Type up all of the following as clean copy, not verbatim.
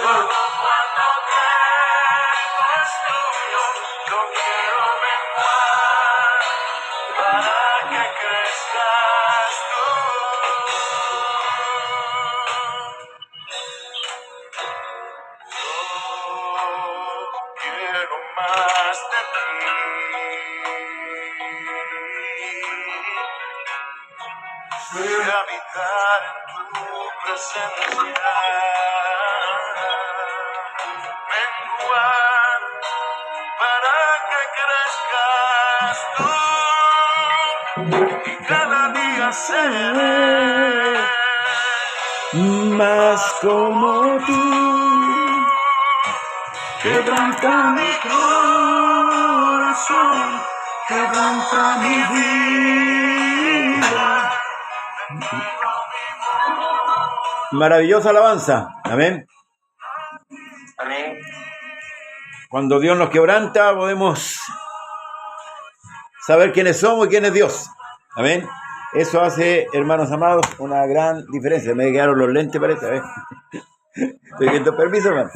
cuando tiempo es tuyo, yo quiero menguar para que crezcas tú. Yo quiero más de ti. Y habitar en tu presencia, menguar para que crezcas tú, y cada día seré más como tú. Quebranta mi corazón, quebranta mi vida. Maravillosa alabanza. Amén. Amén. Cuando Dios nos quebranta, podemos saber quiénes somos y quién es Dios. Amén. Eso hace, hermanos amados, una gran diferencia. Me quedaron los lentes, parece. A ver. Estoy pidiendo permiso, hermano.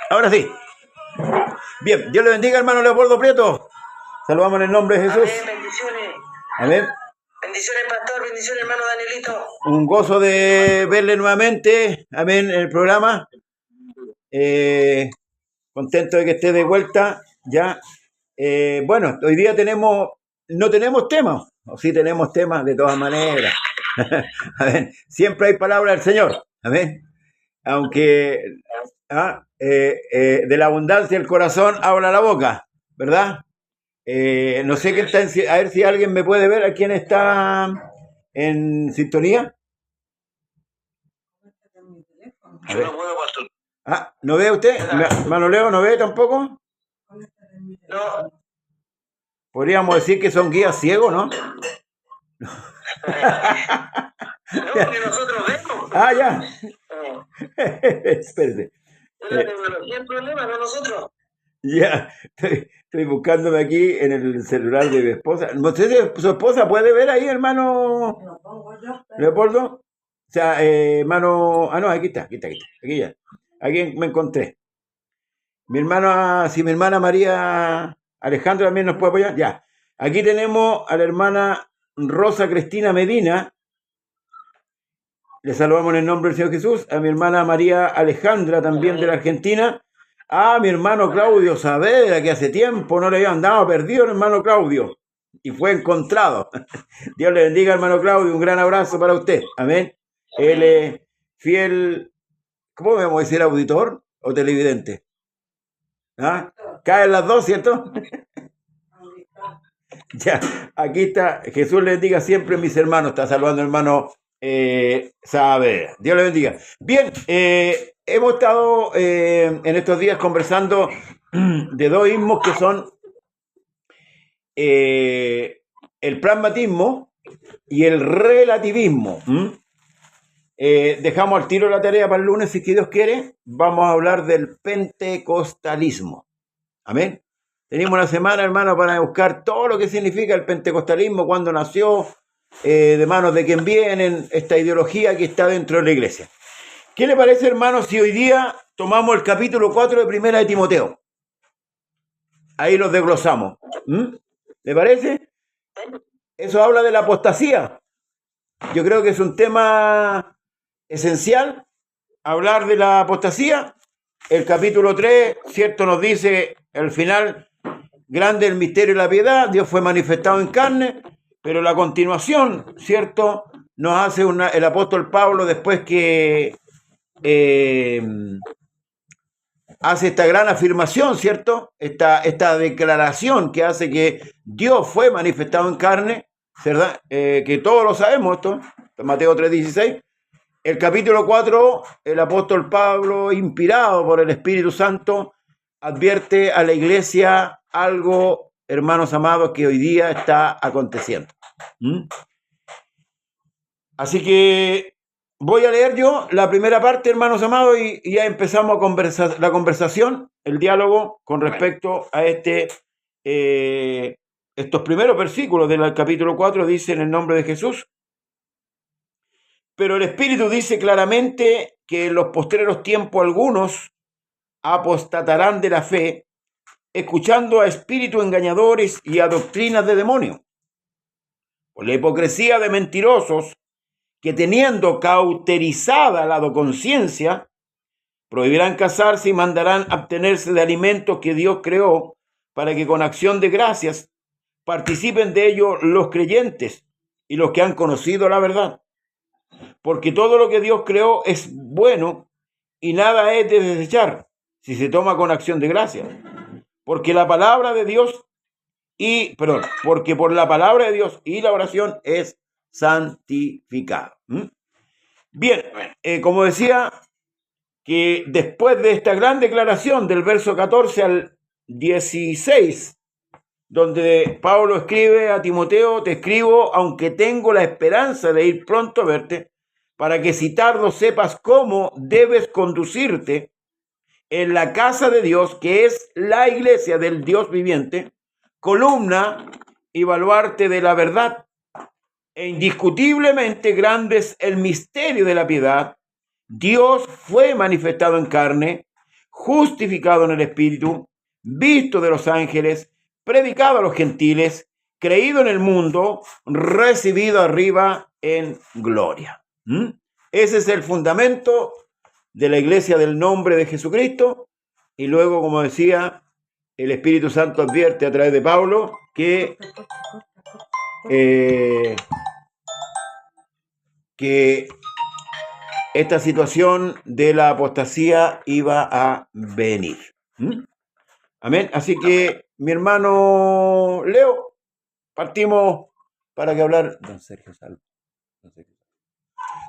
Ahora sí. Bien, Dios le bendiga, hermano Leopoldo Prieto. Saludamos en el nombre de Jesús. Amén, bendiciones. Amén. Bendiciones, pastor. Bendiciones, hermano Danielito. Un gozo de verle nuevamente. Amén, en el programa. Contento de que esté de vuelta. Ya. Bueno, hoy día no tenemos temas. O sí tenemos temas de todas maneras. Amén. Siempre hay palabra del Señor. Amén. Aunque de la abundancia del corazón habla la boca, ¿verdad? No sé qué está a ver si alguien me puede ver a quién está en sintonía. Yo no puedo, pastor. ¿No ve usted? Hermano Leo, ¿no ve tampoco? No. Podríamos decir que son guías ciegos, ¿no? No, porque nosotros vemos. Ya. Espérate. Es la tecnología el problema, no nosotros. Ya, estoy buscándome aquí en el celular de mi esposa. No sé si su esposa puede ver ahí, hermano Leopoldo. O sea, hermano... no, aquí está. Aquí ya. Aquí me encontré. Mi hermana María Alejandra también nos puede apoyar. Ya. Aquí tenemos a la hermana Rosa Cristina Medina. Le saludamos en el nombre del Señor Jesús. A mi hermana María Alejandra, también de la Argentina. A mi hermano Claudio Saavedra, que hace tiempo no le había andado perdido, el hermano Claudio. Y fue encontrado. Dios le bendiga, hermano Claudio. Un gran abrazo para usted. Amén. Él es fiel, ¿cómo debemos decir? ¿Auditor o televidente? Caen las dos, ¿cierto? Ya, aquí está. Jesús le bendiga siempre, mis hermanos. Está saludando el hermano Saavedra. Dios le bendiga. Bien, hemos estado en estos días conversando de dos ismos que son el pragmatismo y el relativismo. Dejamos al tiro la tarea para el lunes, si Dios quiere. Vamos a hablar del pentecostalismo. Amén. Tenemos una semana, hermano, para buscar todo lo que significa el pentecostalismo, cuándo nació, de manos de quién vienen, esta ideología que está dentro de la iglesia. ¿Qué le parece, hermano, si hoy día tomamos el capítulo 4 de Primera de Timoteo? Ahí los desglosamos. ¿Le parece? Eso habla de la apostasía. Yo creo que es un tema esencial hablar de la apostasía. El capítulo 3, ¿cierto? Nos dice al final, grande el misterio de la piedad, Dios fue manifestado en carne, pero la continuación, ¿cierto? Nos hace el apóstol Pablo, después que hace esta gran afirmación, ¿cierto? Esta declaración que hace que Dios fue manifestado en carne, ¿verdad? Que todos lo sabemos esto, Mateo 3:16. El capítulo 4, el apóstol Pablo, inspirado por el Espíritu Santo, advierte a la iglesia algo, hermanos amados, que hoy día está aconteciendo. Así que voy a leer yo la primera parte, hermanos amados, y ya empezamos la conversación, el diálogo con respecto a este estos primeros versículos del capítulo 4 dicen el nombre de Jesús, pero el Espíritu dice claramente que en los postreros tiempos algunos apostatarán de la fe, escuchando a espíritus engañadores y a doctrinas de demonios. Por la hipocresía de mentirosos que, teniendo cauterizada la conciencia, prohibirán casarse y mandarán abstenerse de alimentos que Dios creó para que con acción de gracias participen de ello los creyentes y los que han conocido la verdad. Porque todo lo que Dios creó es bueno y nada es de desechar si se toma con acción de gracias. Porque la palabra de Dios porque por la palabra de Dios y la oración es santificado. Bien, como decía, que después de esta gran declaración del verso 14 al 16, donde Pablo escribe a Timoteo, te escribo, aunque tengo la esperanza de ir pronto a verte, para que si tardo sepas cómo debes conducirte en la casa de Dios, que es la iglesia del Dios viviente, columna y baluarte de la verdad. E indiscutiblemente grande es el misterio de la piedad. Dios fue manifestado en carne, justificado en el Espíritu, visto de los ángeles, predicado a los gentiles, creído en el mundo, recibido arriba en gloria. Ese es el fundamento de la iglesia del nombre de Jesucristo. Y luego, como decía, el Espíritu Santo advierte a través de Pablo que esta situación de la apostasía iba a venir. Amén. Así que, mi hermano Leo, partimos para que hablar, don Sergio Salvo,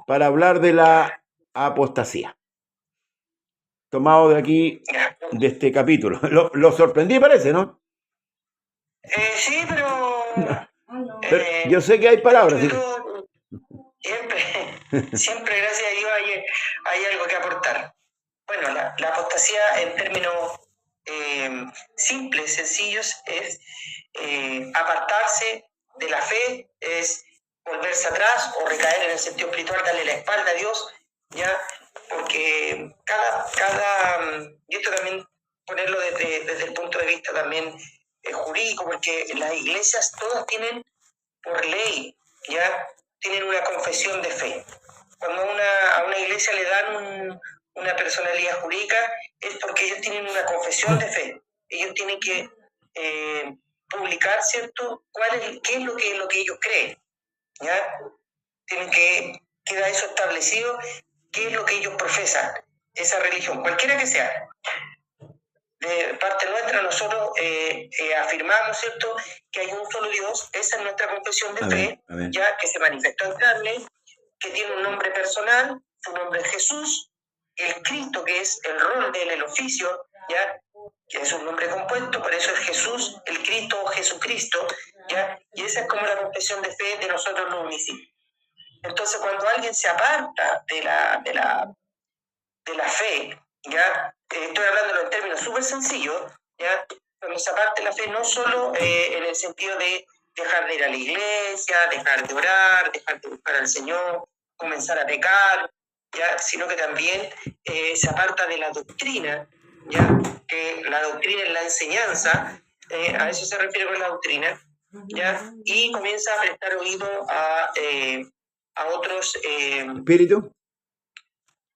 para hablar de la apostasía. Tomado de aquí, de este capítulo. Lo sorprendí, parece, ¿no? Sí, pero Yo sé que hay palabras. Siempre gracias a Dios hay algo que aportar. Bueno, la apostasía en términos simples, sencillos, es apartarse de la fe, es volverse atrás o recaer en el sentido espiritual, darle la espalda a Dios, ¿ya? Porque y esto también ponerlo desde el punto de vista también jurídico, porque las iglesias todas tienen por ley, ¿ya? Tienen una confesión de fe. Cuando a una iglesia le dan una personalidad jurídica es porque ellos tienen una confesión de fe. Ellos tienen que publicar, ¿cierto?, qué es lo que ellos creen, ¿ya? Tienen que quedar eso establecido, qué es lo que ellos profesan, esa religión, cualquiera que sea. De parte nuestra, nosotros afirmamos, ¿cierto?, que hay un solo Dios. Esa es nuestra confesión de fe, ya que se manifestó en carne, que tiene un nombre personal, su nombre es Jesús, el Cristo, que es el rol de él, el oficio, ya, que es un nombre compuesto, por eso es Jesús, el Cristo o Jesucristo, ya, y esa es como la confesión de fe de nosotros los municipios. Entonces, cuando alguien se aparta de la fe, ya, estoy hablando en términos súper sencillos, ya, cuando se aparta de la fe no solo en el sentido de dejar de ir a la iglesia, dejar de orar, dejar de buscar al Señor, comenzar a pecar, ya, sino que también se aparta de la doctrina, ya, que la doctrina es la enseñanza, a eso se refiere con la doctrina, ya, y comienza a prestar oído a otros espíritus.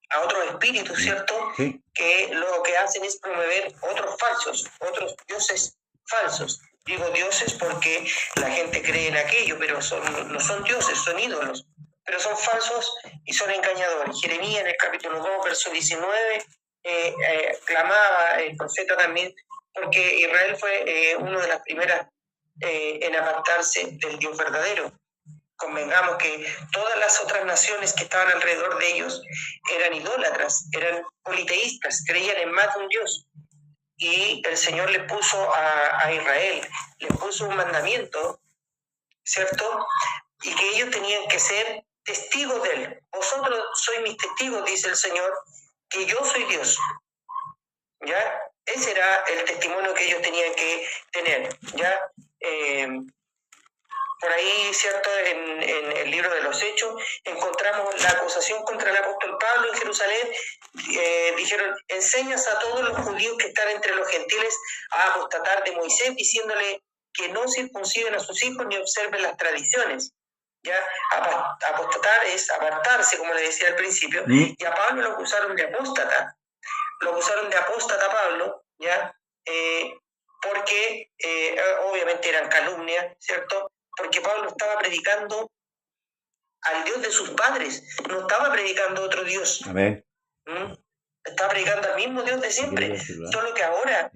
A otros espíritus, ¿cierto? Sí. Que lo que hacen es promover otros dioses falsos. Digo dioses porque la gente cree en aquello, pero no son dioses, son ídolos, pero son falsos y son engañadores. Jeremías en el capítulo 2, verso 19, clamaba el profeta también, porque Israel fue una de las primeras en apartarse del Dios verdadero. Convengamos que todas las otras naciones que estaban alrededor de ellos eran idólatras, eran politeístas, creían en más de un Dios. Y el Señor le puso a Israel, le puso un mandamiento, ¿cierto? Y que ellos tenían que ser testigos de él. Vosotros sois mis testigos, dice el Señor, que yo soy Dios. ¿Ya? Ese era el testimonio que ellos tenían que tener, ¿ya? por ahí, ¿cierto? En el libro de los Hechos encontramos la acusación contra el apóstol Pablo en Jerusalén. Dijeron, enseñas a todos los judíos que están entre los gentiles a apostatar de Moisés, diciéndole que no circunciden a sus hijos ni observen las tradiciones. ¿Ya? Apostatar es apartarse, como le decía al principio, y a Pablo lo acusaron de apóstata. Lo acusaron de apóstata a Pablo, ¿ya? Porque obviamente eran calumnias, ¿cierto? Porque Pablo estaba predicando al Dios de sus padres, no estaba predicando a otro Dios. Amén. Estaba predicando al mismo Dios de siempre, solo que ahora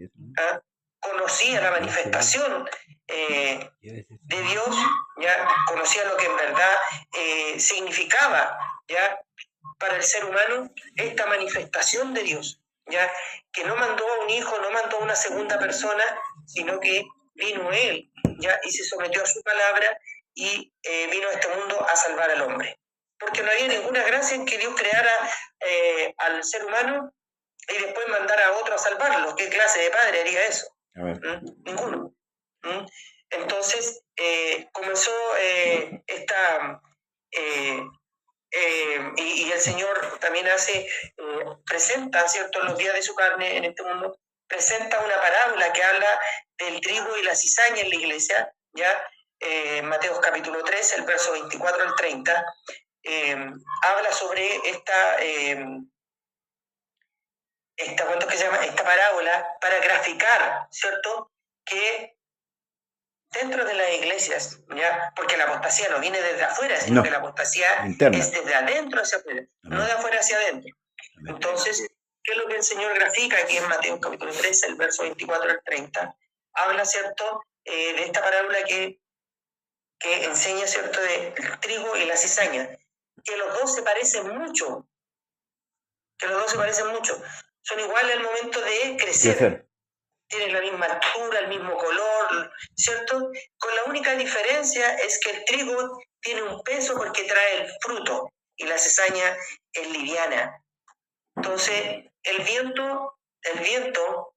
conocía la manifestación de Dios, ya conocía lo que en verdad significaba, ya, para el ser humano esta manifestación de Dios, ya, que no mandó a un hijo, no mandó a una segunda persona, sino que vino Él, ya, y se sometió a su palabra y vino a este mundo a salvar al hombre. Porque no había ninguna gracia en que Dios creara al ser humano y después mandara a otro a salvarlo. ¿Qué clase de padre haría eso? Ninguno. Entonces comenzó esta... y el Señor también presenta, ¿cierto?, en los días de su carne en este mundo, presenta una parábola que habla del trigo y la cizaña en la iglesia, ¿ya? Mateo capítulo 3, el verso 24 al 30, habla sobre esta ¿cuánto que se llama? Esta parábola para graficar, ¿cierto?, que dentro de las iglesias, ¿ya? Porque la apostasía no viene desde afuera, sino que la apostasía interna. Es desde adentro hacia afuera, no de afuera hacia adentro. Entonces, ¿qué es lo que el Señor grafica aquí en Mateo capítulo 3, el verso 24 al 30? Habla, ¿cierto?, de esta parábola que enseña, ¿cierto?, del trigo y la cizaña, que los dos se parecen mucho, son iguales al momento de crecer. Tienen la misma altura, el mismo color, ¿cierto? Con la única diferencia es que el trigo tiene un peso porque trae el fruto y la cizaña es liviana. Entonces, el viento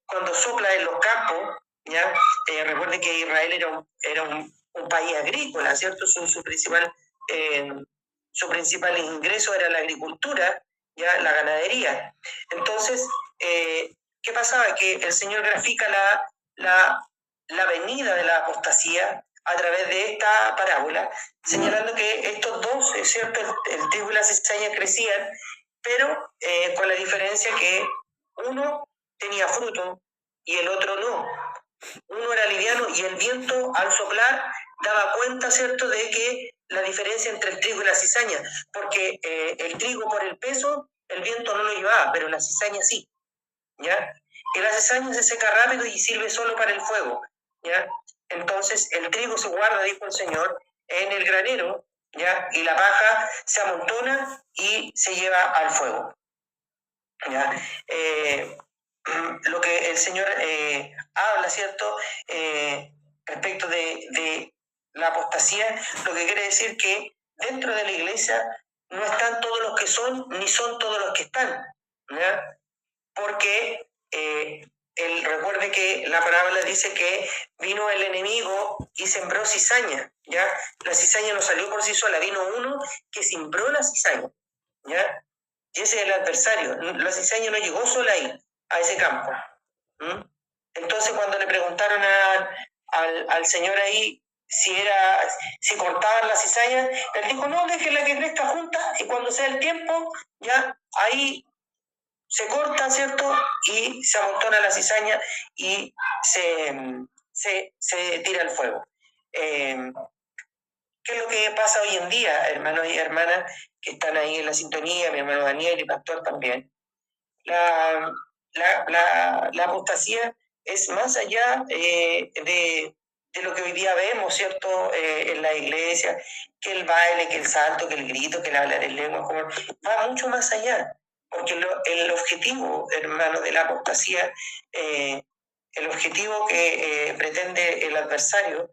cuando sopla en los campos, ¿ya? Recuerde que Israel era un país agrícola, ¿cierto? Su principal ingreso era la agricultura, ¿ya? La ganadería. Entonces, ¿qué pasaba? Que el Señor grafica la venida de la apostasía a través de esta parábola, señalando que estos dos, ¿cierto?, el trigo y la cizaña crecían, pero con la diferencia que uno tenía fruto y el otro no. Uno era liviano y el viento al soplar daba cuenta, ¿cierto?, de que la diferencia entre el trigo y la cizaña, porque el trigo por el peso, el viento no lo llevaba, pero la cizaña sí, ¿ya? Y la cizaña se seca rápido y sirve solo para el fuego, ¿ya? Entonces el trigo se guarda, dijo el Señor, en el granero, ¿ya? Y la paja se amontona y se lleva al fuego, ¿ya? Lo que el Señor habla, ¿cierto?, respecto de la apostasía, lo que quiere decir que dentro de la iglesia no están todos los que son, ni son todos los que están, ¿ya? Porque recuerde que la parábola dice que vino el enemigo y sembró cizaña, ¿ya? La cizaña no salió por sí sola, vino uno que sembró la cizaña, ¿ya? Y ese es el adversario. La cizaña no llegó sola ahí, a ese campo. Entonces, cuando le preguntaron al Señor ahí si cortaban la cizaña, él dijo, no, déjenla que crezca junta y cuando sea el tiempo, ya ahí se corta, ¿cierto? Y se amontona la cizaña y se tira al fuego. ¿Qué es lo que pasa hoy en día, hermanos y hermanas que están ahí en la sintonía, mi hermano Daniel y pastor también? La apostasía es más allá de lo que hoy día vemos, ¿cierto?, en la iglesia, que el baile, que el salto, que el grito, que el hablar en lengua, va mucho más allá, porque el objetivo, hermano, de la apostasía, el objetivo que pretende el adversario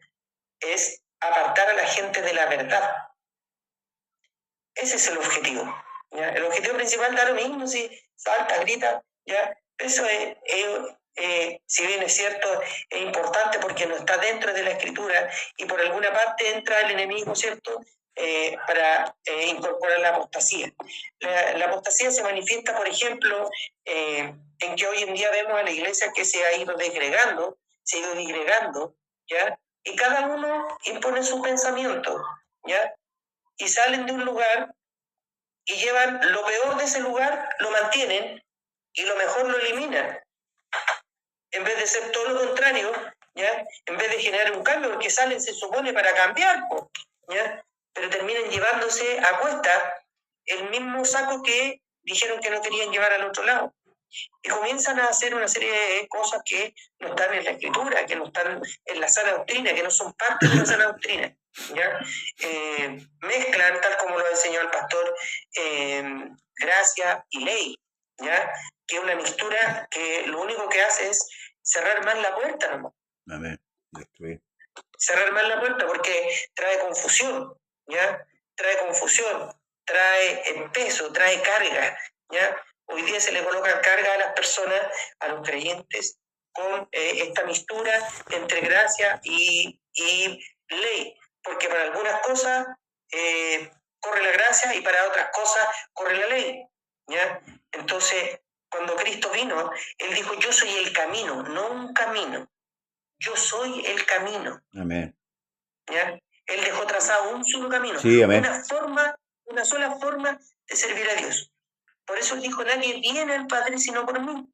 es apartar a la gente de la verdad. Ese es el objetivo, ¿ya? El objetivo principal da lo mismo si salta, grita, ¿ya? Eso es si bien es cierto, es importante porque no está dentro de la Escritura y por alguna parte entra el enemigo, ¿cierto? Para incorporar la apostasía. La apostasía se manifiesta, por ejemplo, en que hoy en día vemos a la iglesia que se ha ido disgregando, ¿ya? Y cada uno impone su pensamiento, ¿ya? Y salen de un lugar y llevan lo peor de ese lugar, lo mantienen y lo mejor lo eliminan. En vez de ser todo lo contrario, ¿ya? En vez de generar un cambio, porque salen, se supone, para cambiar, ¿ya? Pero terminan llevándose a cuesta el mismo saco que dijeron que no querían llevar al otro lado. Y comienzan a hacer una serie de cosas que no están en la Escritura, que no están en la sana doctrina, que no son parte de la sana doctrina, ¿ya? Mezclan, tal como lo enseñó el pastor, gracia y ley, ¿ya? Que es una mixtura que lo único que hace es cerrar más la puerta, ¿no? Amén. Destruir. Cerrar más la puerta porque trae confusión, ¿ya? Trae confusión, trae peso, trae carga, ¿ya? Hoy día se le coloca carga a las personas, a los creyentes, con esta mixtura entre gracia y ley, porque para algunas cosas corre la gracia y para otras cosas corre la ley, ¿ya? Entonces, cuando Cristo vino, Él dijo, yo soy el camino, no un camino. Yo soy el camino. Amén. ¿Ya? Él dejó trazado un solo camino, Sí, amén. una sola forma de servir a Dios. Por eso Él dijo, nadie viene al Padre sino por mí.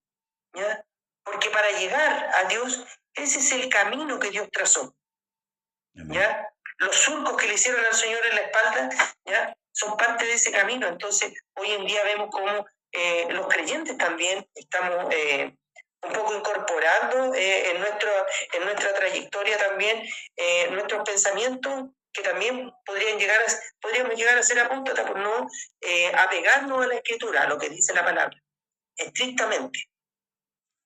¿Ya? Porque para llegar a Dios, ese es el camino que Dios trazó. Amén. ¿Ya? Los surcos que le hicieron al Señor en la espalda, ¿ya? Son parte de ese camino. Entonces, hoy en día vemos cómo los creyentes también estamos un poco incorporando en nuestra trayectoria también nuestros pensamientos que también podríamos llegar a ser apóstatas por no apegarnos a la Escritura, a lo que dice la palabra, estrictamente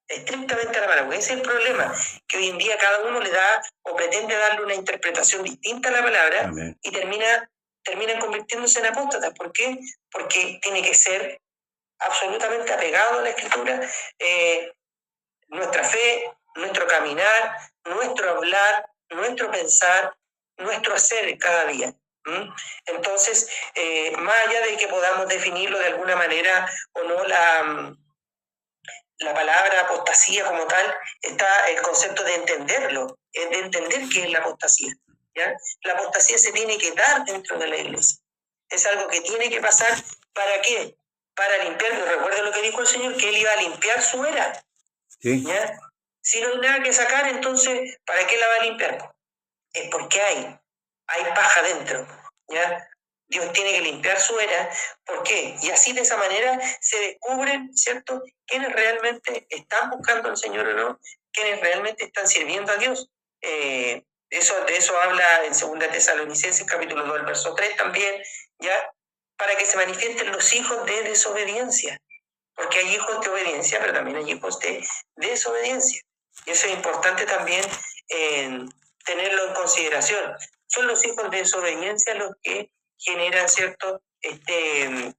a la palabra, porque ese es el problema, que hoy en día cada uno le da o pretende darle una interpretación distinta a la palabra. Amén. Y terminan convirtiéndose en apóstatas. ¿Por qué? Porque tiene que ser absolutamente apegado a la Escritura, nuestra fe, nuestro caminar, nuestro hablar, nuestro pensar, nuestro hacer cada día. Entonces, más allá de que podamos definirlo de alguna manera o no, la palabra apostasía como tal, está el concepto de entenderlo, de entender qué es la apostasía, ¿ya? La apostasía se tiene que dar dentro de la iglesia. Es algo que tiene que pasar. ¿Para qué? Para limpiar. Recuerda lo que dijo el Señor, que Él iba a limpiar su era. Sí. ¿Ya? Si no hay nada que sacar, entonces, ¿para qué la va a limpiar? Es porque hay paja dentro, ¿ya? Dios tiene que limpiar su era. ¿Por qué? Y así de esa manera se descubren, ¿cierto?, quienes realmente están buscando al Señor o no, quienes realmente están sirviendo a Dios. De eso habla en 2 Tesalonicenses capítulo 2, el verso 3 también, ¿ya? Para que se manifiesten los hijos de desobediencia. Porque hay hijos de obediencia, pero también hay hijos de desobediencia. Y eso es importante también tenerlo en consideración. Son los hijos de desobediencia los que generan, ¿cierto?, este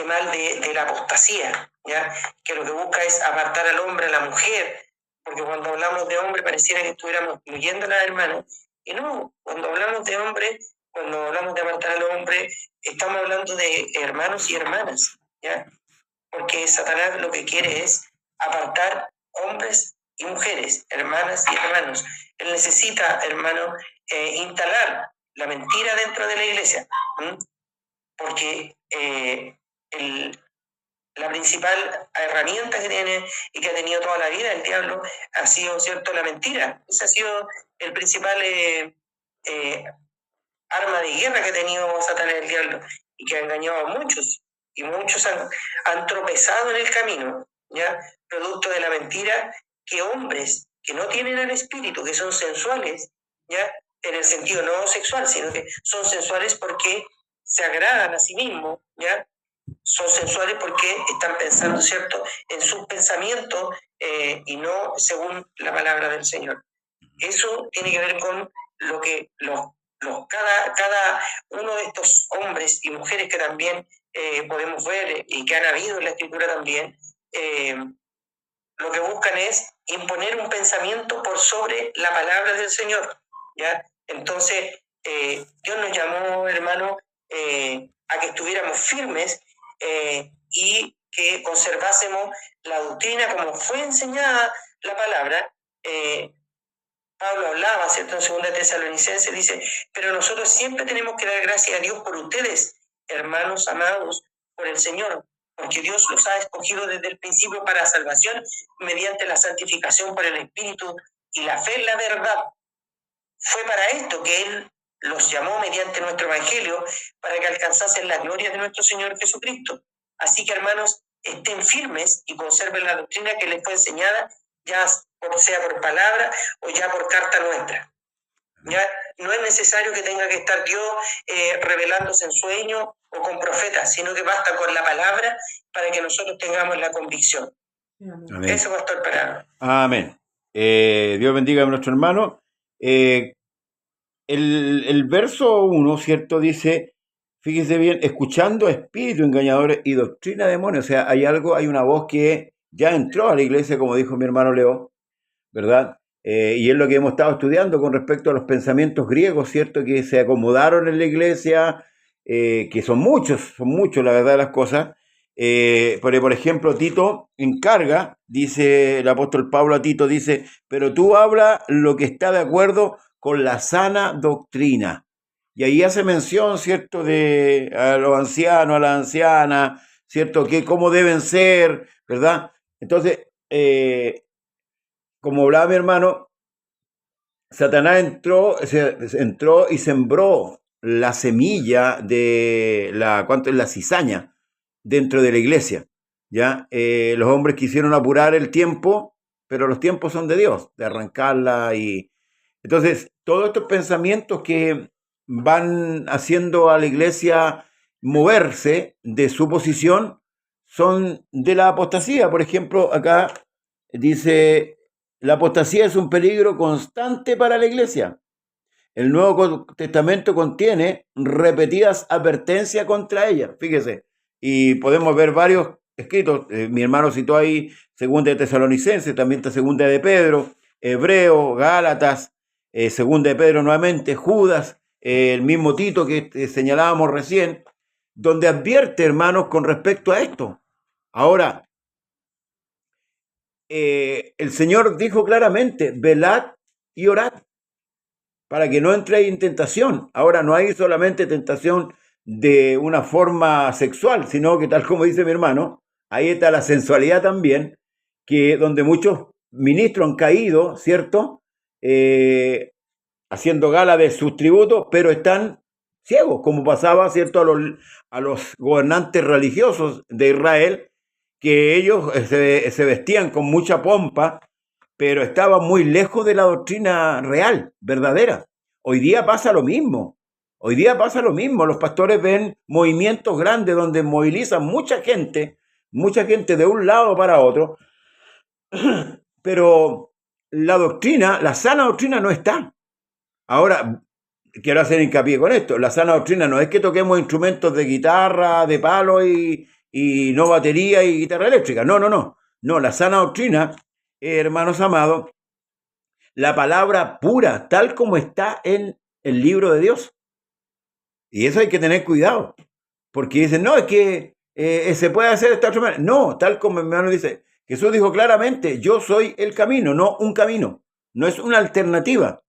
mal de la apostasía, ¿ya? Que lo que busca es apartar al hombre, a la mujer, porque cuando hablamos de hombre pareciera que estuviéramos incluyendo a las hermanas, y no, cuando hablamos de hombre, cuando hablamos de apartar al hombre, estamos hablando de hermanos y hermanas, ¿ya? Porque Satanás lo que quiere es apartar hombres y mujeres, hermanas y hermanos. Él necesita, hermano, instalar la mentira dentro de la iglesia, porque la principal herramienta que tiene y que ha tenido toda la vida el diablo ha sido, ¿cierto?, la mentira. Ese ha sido el principal arma de guerra que ha tenido Satanás, el diablo, y que ha engañado a muchos, y muchos han tropezado en el camino, ¿ya? Producto de la mentira, que hombres que no tienen el espíritu, que son sensuales, ¿ya? En el sentido no sexual, sino que son sensuales porque se agradan a sí mismos, ¿ya? Son sensuales porque están pensando, ¿cierto?, en sus pensamientos y no según la palabra del Señor. Eso tiene que ver con lo que cada uno de estos hombres y mujeres que también podemos ver y que han habido en la Escritura también, lo que buscan es imponer un pensamiento por sobre la palabra del Señor, ¿ya? Entonces, Dios nos llamó, hermano, a que estuviéramos firmes y que conservásemos la doctrina como fue enseñada la palabra. Pablo hablaba, ¿cierto? En 2 Tesalonicenses dice, pero nosotros siempre tenemos que dar gracias a Dios por ustedes, hermanos amados por el Señor, porque Dios los ha escogido desde el principio para salvación mediante la santificación por el Espíritu y la fe en la verdad. Fue para esto que Él los llamó mediante nuestro Evangelio, para que alcanzasen la gloria de nuestro Señor Jesucristo. Así que, hermanos, estén firmes y conserven la doctrina que les fue enseñada, ya sea por palabra o ya por carta nuestra. Ya no es necesario que tenga que estar Dios revelándose en sueños o con profetas, sino que basta con la palabra para que nosotros tengamos la convicción. Amén. Eso, pastor, para... Amén. Dios bendiga a nuestro hermano. El verso 1, ¿cierto? Dice, fíjese bien, escuchando espíritus engañadores y doctrina de demonios. O sea, hay una voz que ya entró a la iglesia, como dijo mi hermano Leo, ¿verdad? Y es lo que hemos estado estudiando con respecto a los pensamientos griegos, ¿cierto? Que se acomodaron en la iglesia, que son muchos, la verdad de las cosas. Por ejemplo, Tito encarga, dice el apóstol Pablo a Tito, dice, pero tú habla lo que está de acuerdo con la sana doctrina. Y ahí hace mención, ¿cierto?, de a los ancianos, a las ancianas, ¿cierto?, que cómo deben ser, ¿verdad? Entonces, como hablaba mi hermano, Satanás entró y sembró la semilla de la cizaña dentro de la iglesia, ¿ya? Los hombres quisieron apurar el tiempo, pero los tiempos son de Dios, de arrancarla y... Entonces, todos estos pensamientos que van haciendo a la iglesia moverse de su posición son de la apostasía. Por ejemplo, acá dice, la apostasía es un peligro constante para la iglesia. El Nuevo Testamento contiene repetidas advertencias contra ella, fíjese, y podemos ver varios escritos. Mi hermano citó ahí 2 de Tesalonicenses, también está 2 de Pedro, Hebreo, Gálatas, 2 de Pedro nuevamente, Judas, el mismo Tito que señalábamos recién, donde advierte, hermanos, con respecto a esto. Ahora, el Señor dijo claramente, velad y orad, para que no entréis en tentación. Ahora, no hay solamente tentación de una forma sexual, sino que tal como dice mi hermano, ahí está la sensualidad también, que donde muchos ministros han caído, ¿cierto?, haciendo gala de sus tributos, pero están ciegos, como pasaba, ¿cierto?, a los gobernantes religiosos de Israel, que ellos se vestían con mucha pompa, pero estaban muy lejos de la doctrina real, verdadera. Hoy día pasa lo mismo. Los pastores ven movimientos grandes donde movilizan mucha gente de un lado para otro, pero la doctrina, la sana doctrina no está. Ahora, quiero hacer hincapié con esto, la sana doctrina no es que toquemos instrumentos de guitarra, de palo y no batería y guitarra eléctrica, no, la sana doctrina, hermanos amados, la palabra pura, tal como está en el libro de Dios. Y eso hay que tener cuidado, porque dicen, no, es que se puede hacer de esta otra manera. No, tal como mi hermano dice, Jesús dijo claramente, yo soy el camino, no un camino, no es una alternativa,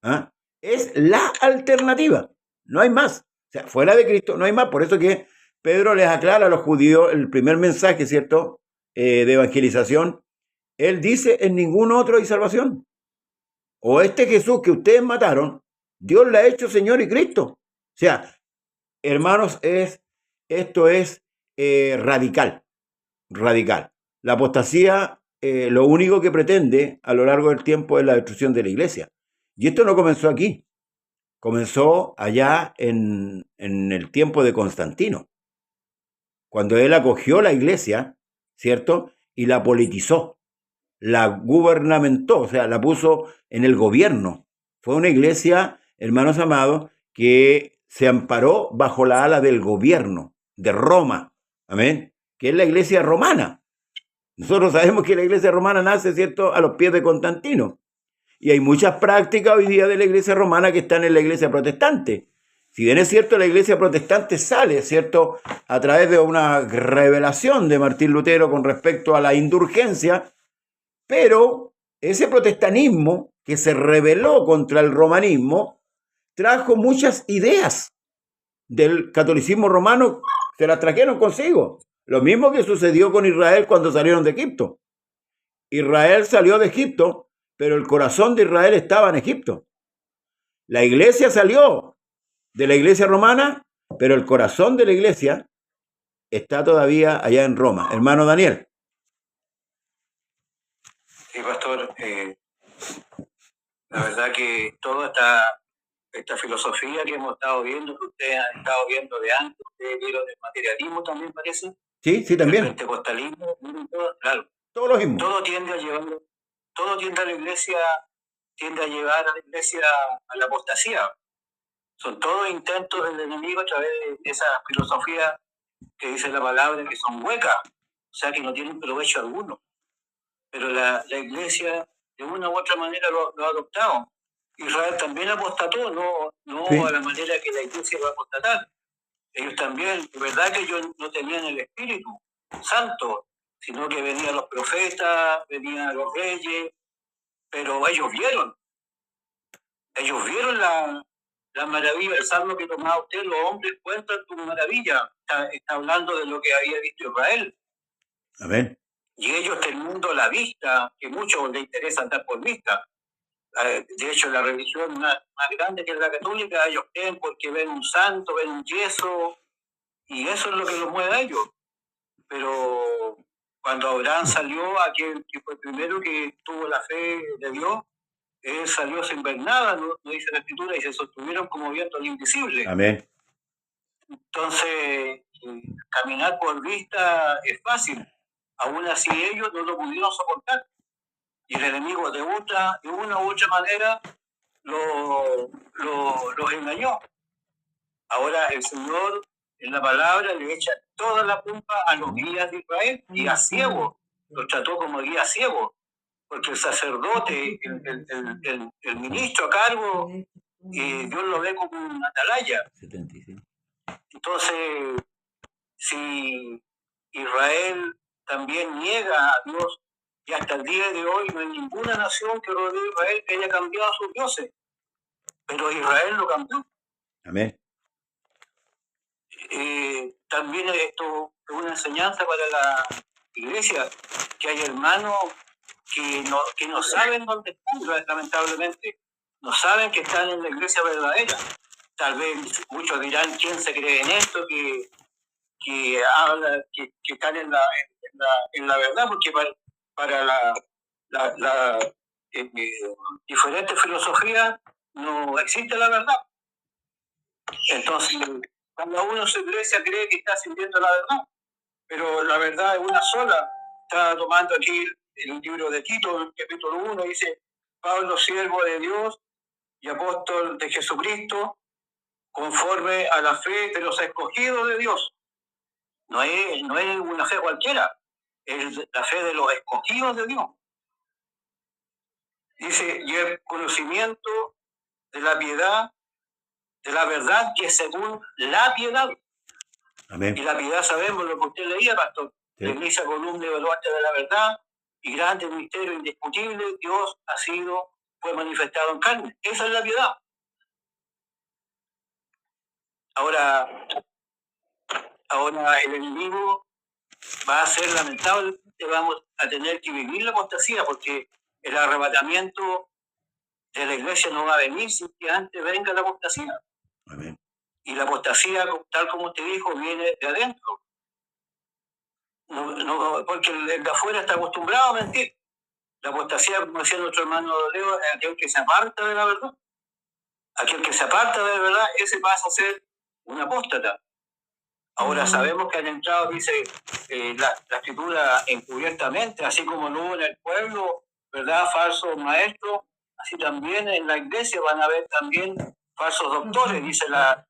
¿ah? Es la alternativa, no hay más. O sea, fuera de Cristo no hay más. Por eso que Pedro les aclara a los judíos el primer mensaje, ¿cierto?, de evangelización. Él dice, en ningún otro hay salvación. O este Jesús que ustedes mataron, Dios le ha hecho Señor y Cristo. O sea, hermanos, esto es radical. La apostasía, lo único que pretende a lo largo del tiempo es la destrucción de la iglesia. Y esto no comenzó aquí, comenzó allá en el tiempo de Constantino, cuando él acogió la iglesia, ¿cierto?, y la politizó, la gubernamentó, o sea, la puso en el gobierno. Fue una iglesia, hermanos amados, que se amparó bajo la ala del gobierno de Roma, amén, que es la iglesia romana. Nosotros sabemos que la iglesia romana nace, ¿cierto?, a los pies de Constantino. Y hay muchas prácticas hoy día de la iglesia romana que están en la iglesia protestante. Si bien es cierto, la iglesia protestante sale, ¿cierto?, a través de una revelación de Martín Lutero con respecto a la indulgencia, pero ese protestantismo que se rebeló contra el romanismo trajo muchas ideas del catolicismo romano, se las trajeron consigo. Lo mismo que sucedió con Israel cuando salieron de Egipto. Israel salió de Egipto, pero el corazón de Israel estaba en Egipto. La iglesia salió de la iglesia romana, pero el corazón de la iglesia está todavía allá en Roma. Hermano Daniel. Sí, pastor, la verdad que toda esta filosofía que hemos estado viendo, que ustedes han estado viendo de antes, ustedes vieron el materialismo también parece, Sí, el también. pentecostalismo, claro, Todos los mismos. todo tiende a la iglesia, a la apostasía. Son todos intentos del enemigo a través de esa filosofía que dice la palabra que son huecas, o sea que no tienen provecho alguno. Pero la iglesia de una u otra manera lo ha adoptado. Israel también apostató, no Sí. a la manera que la iglesia va a apostatar. Ellos también, de verdad que ellos no tenían el Espíritu Santo, sino que venían los profetas, venían los reyes, pero ellos vieron la maravilla. El salmo que tomaba usted, los hombres cuentan tu maravilla, está hablando de lo que había visto Israel. Amén. Y ellos teniendo la vista, que muchos les interesa andar por vista. De hecho, la religión más grande que es la católica, ellos creen porque ven un santo, ven un yeso, y eso es lo que los mueve a ellos. Pero cuando Abraham salió, aquel que fue el primero que tuvo la fe de Dios, él salió sin ver nada, no dice la Escritura, y se sostuvieron como viento invisible. Amén. Entonces, caminar por vista es fácil. Aún así ellos no lo pudieron soportar. Y el enemigo de una u otra manera los engañó. Ahora el Señor en la palabra le echa toda la culpa a los guías de Israel, guías ciegos. Los trató como guías ciegos, porque el sacerdote, el ministro a cargo, Dios lo ve como una atalaya. 75. Entonces, si Israel también niega a Dios, y hasta el día de hoy no hay ninguna nación que rodee a Israel que haya cambiado a sus dioses, pero Israel lo cambió. Amén. También esto es una enseñanza para la iglesia, que hay hermanos que no saben dónde están, lamentablemente, no saben que están en la iglesia verdadera. Tal vez muchos dirán, ¿quién se cree en esto? Que habla, que están en la verdad, porque para la diferente filosofía no existe la verdad. Entonces, cada uno en su iglesia cree que está sintiendo la verdad, pero la verdad es una sola. Está tomando aquí el libro de Tito, el capítulo 1, dice: Pablo, siervo de Dios y apóstol de Jesucristo, conforme a la fe de los escogidos de Dios. No es una fe cualquiera, es la fe de los escogidos de Dios. Dice, y el conocimiento de la piedad, de la verdad que es según la piedad. Amén. Y la piedad sabemos lo que usted leía, pastor. Sí. La iglesia columna y baluarte de la verdad, y grande misterio indiscutible, Dios fue manifestado en carne. Esa es la piedad. Ahora el enemigo va a ser lamentable, vamos a tener que vivir la apostasía, porque el arrebatamiento de la iglesia no va a venir sin que antes venga la apostasía. Amén. Y la apostasía, tal como usted dijo, viene de adentro. Porque el de afuera está acostumbrado a mentir. La apostasía, como decía nuestro hermano Leo, es aquel que se aparta de la verdad. Aquel que se aparta de la verdad, ese pasa a ser un apóstata. Ahora sabemos que han entrado, dice la Escritura, encubiertamente, así como no hubo en el pueblo, ¿verdad?, falsos maestros, así también en la iglesia van a haber también falsos doctores, dice la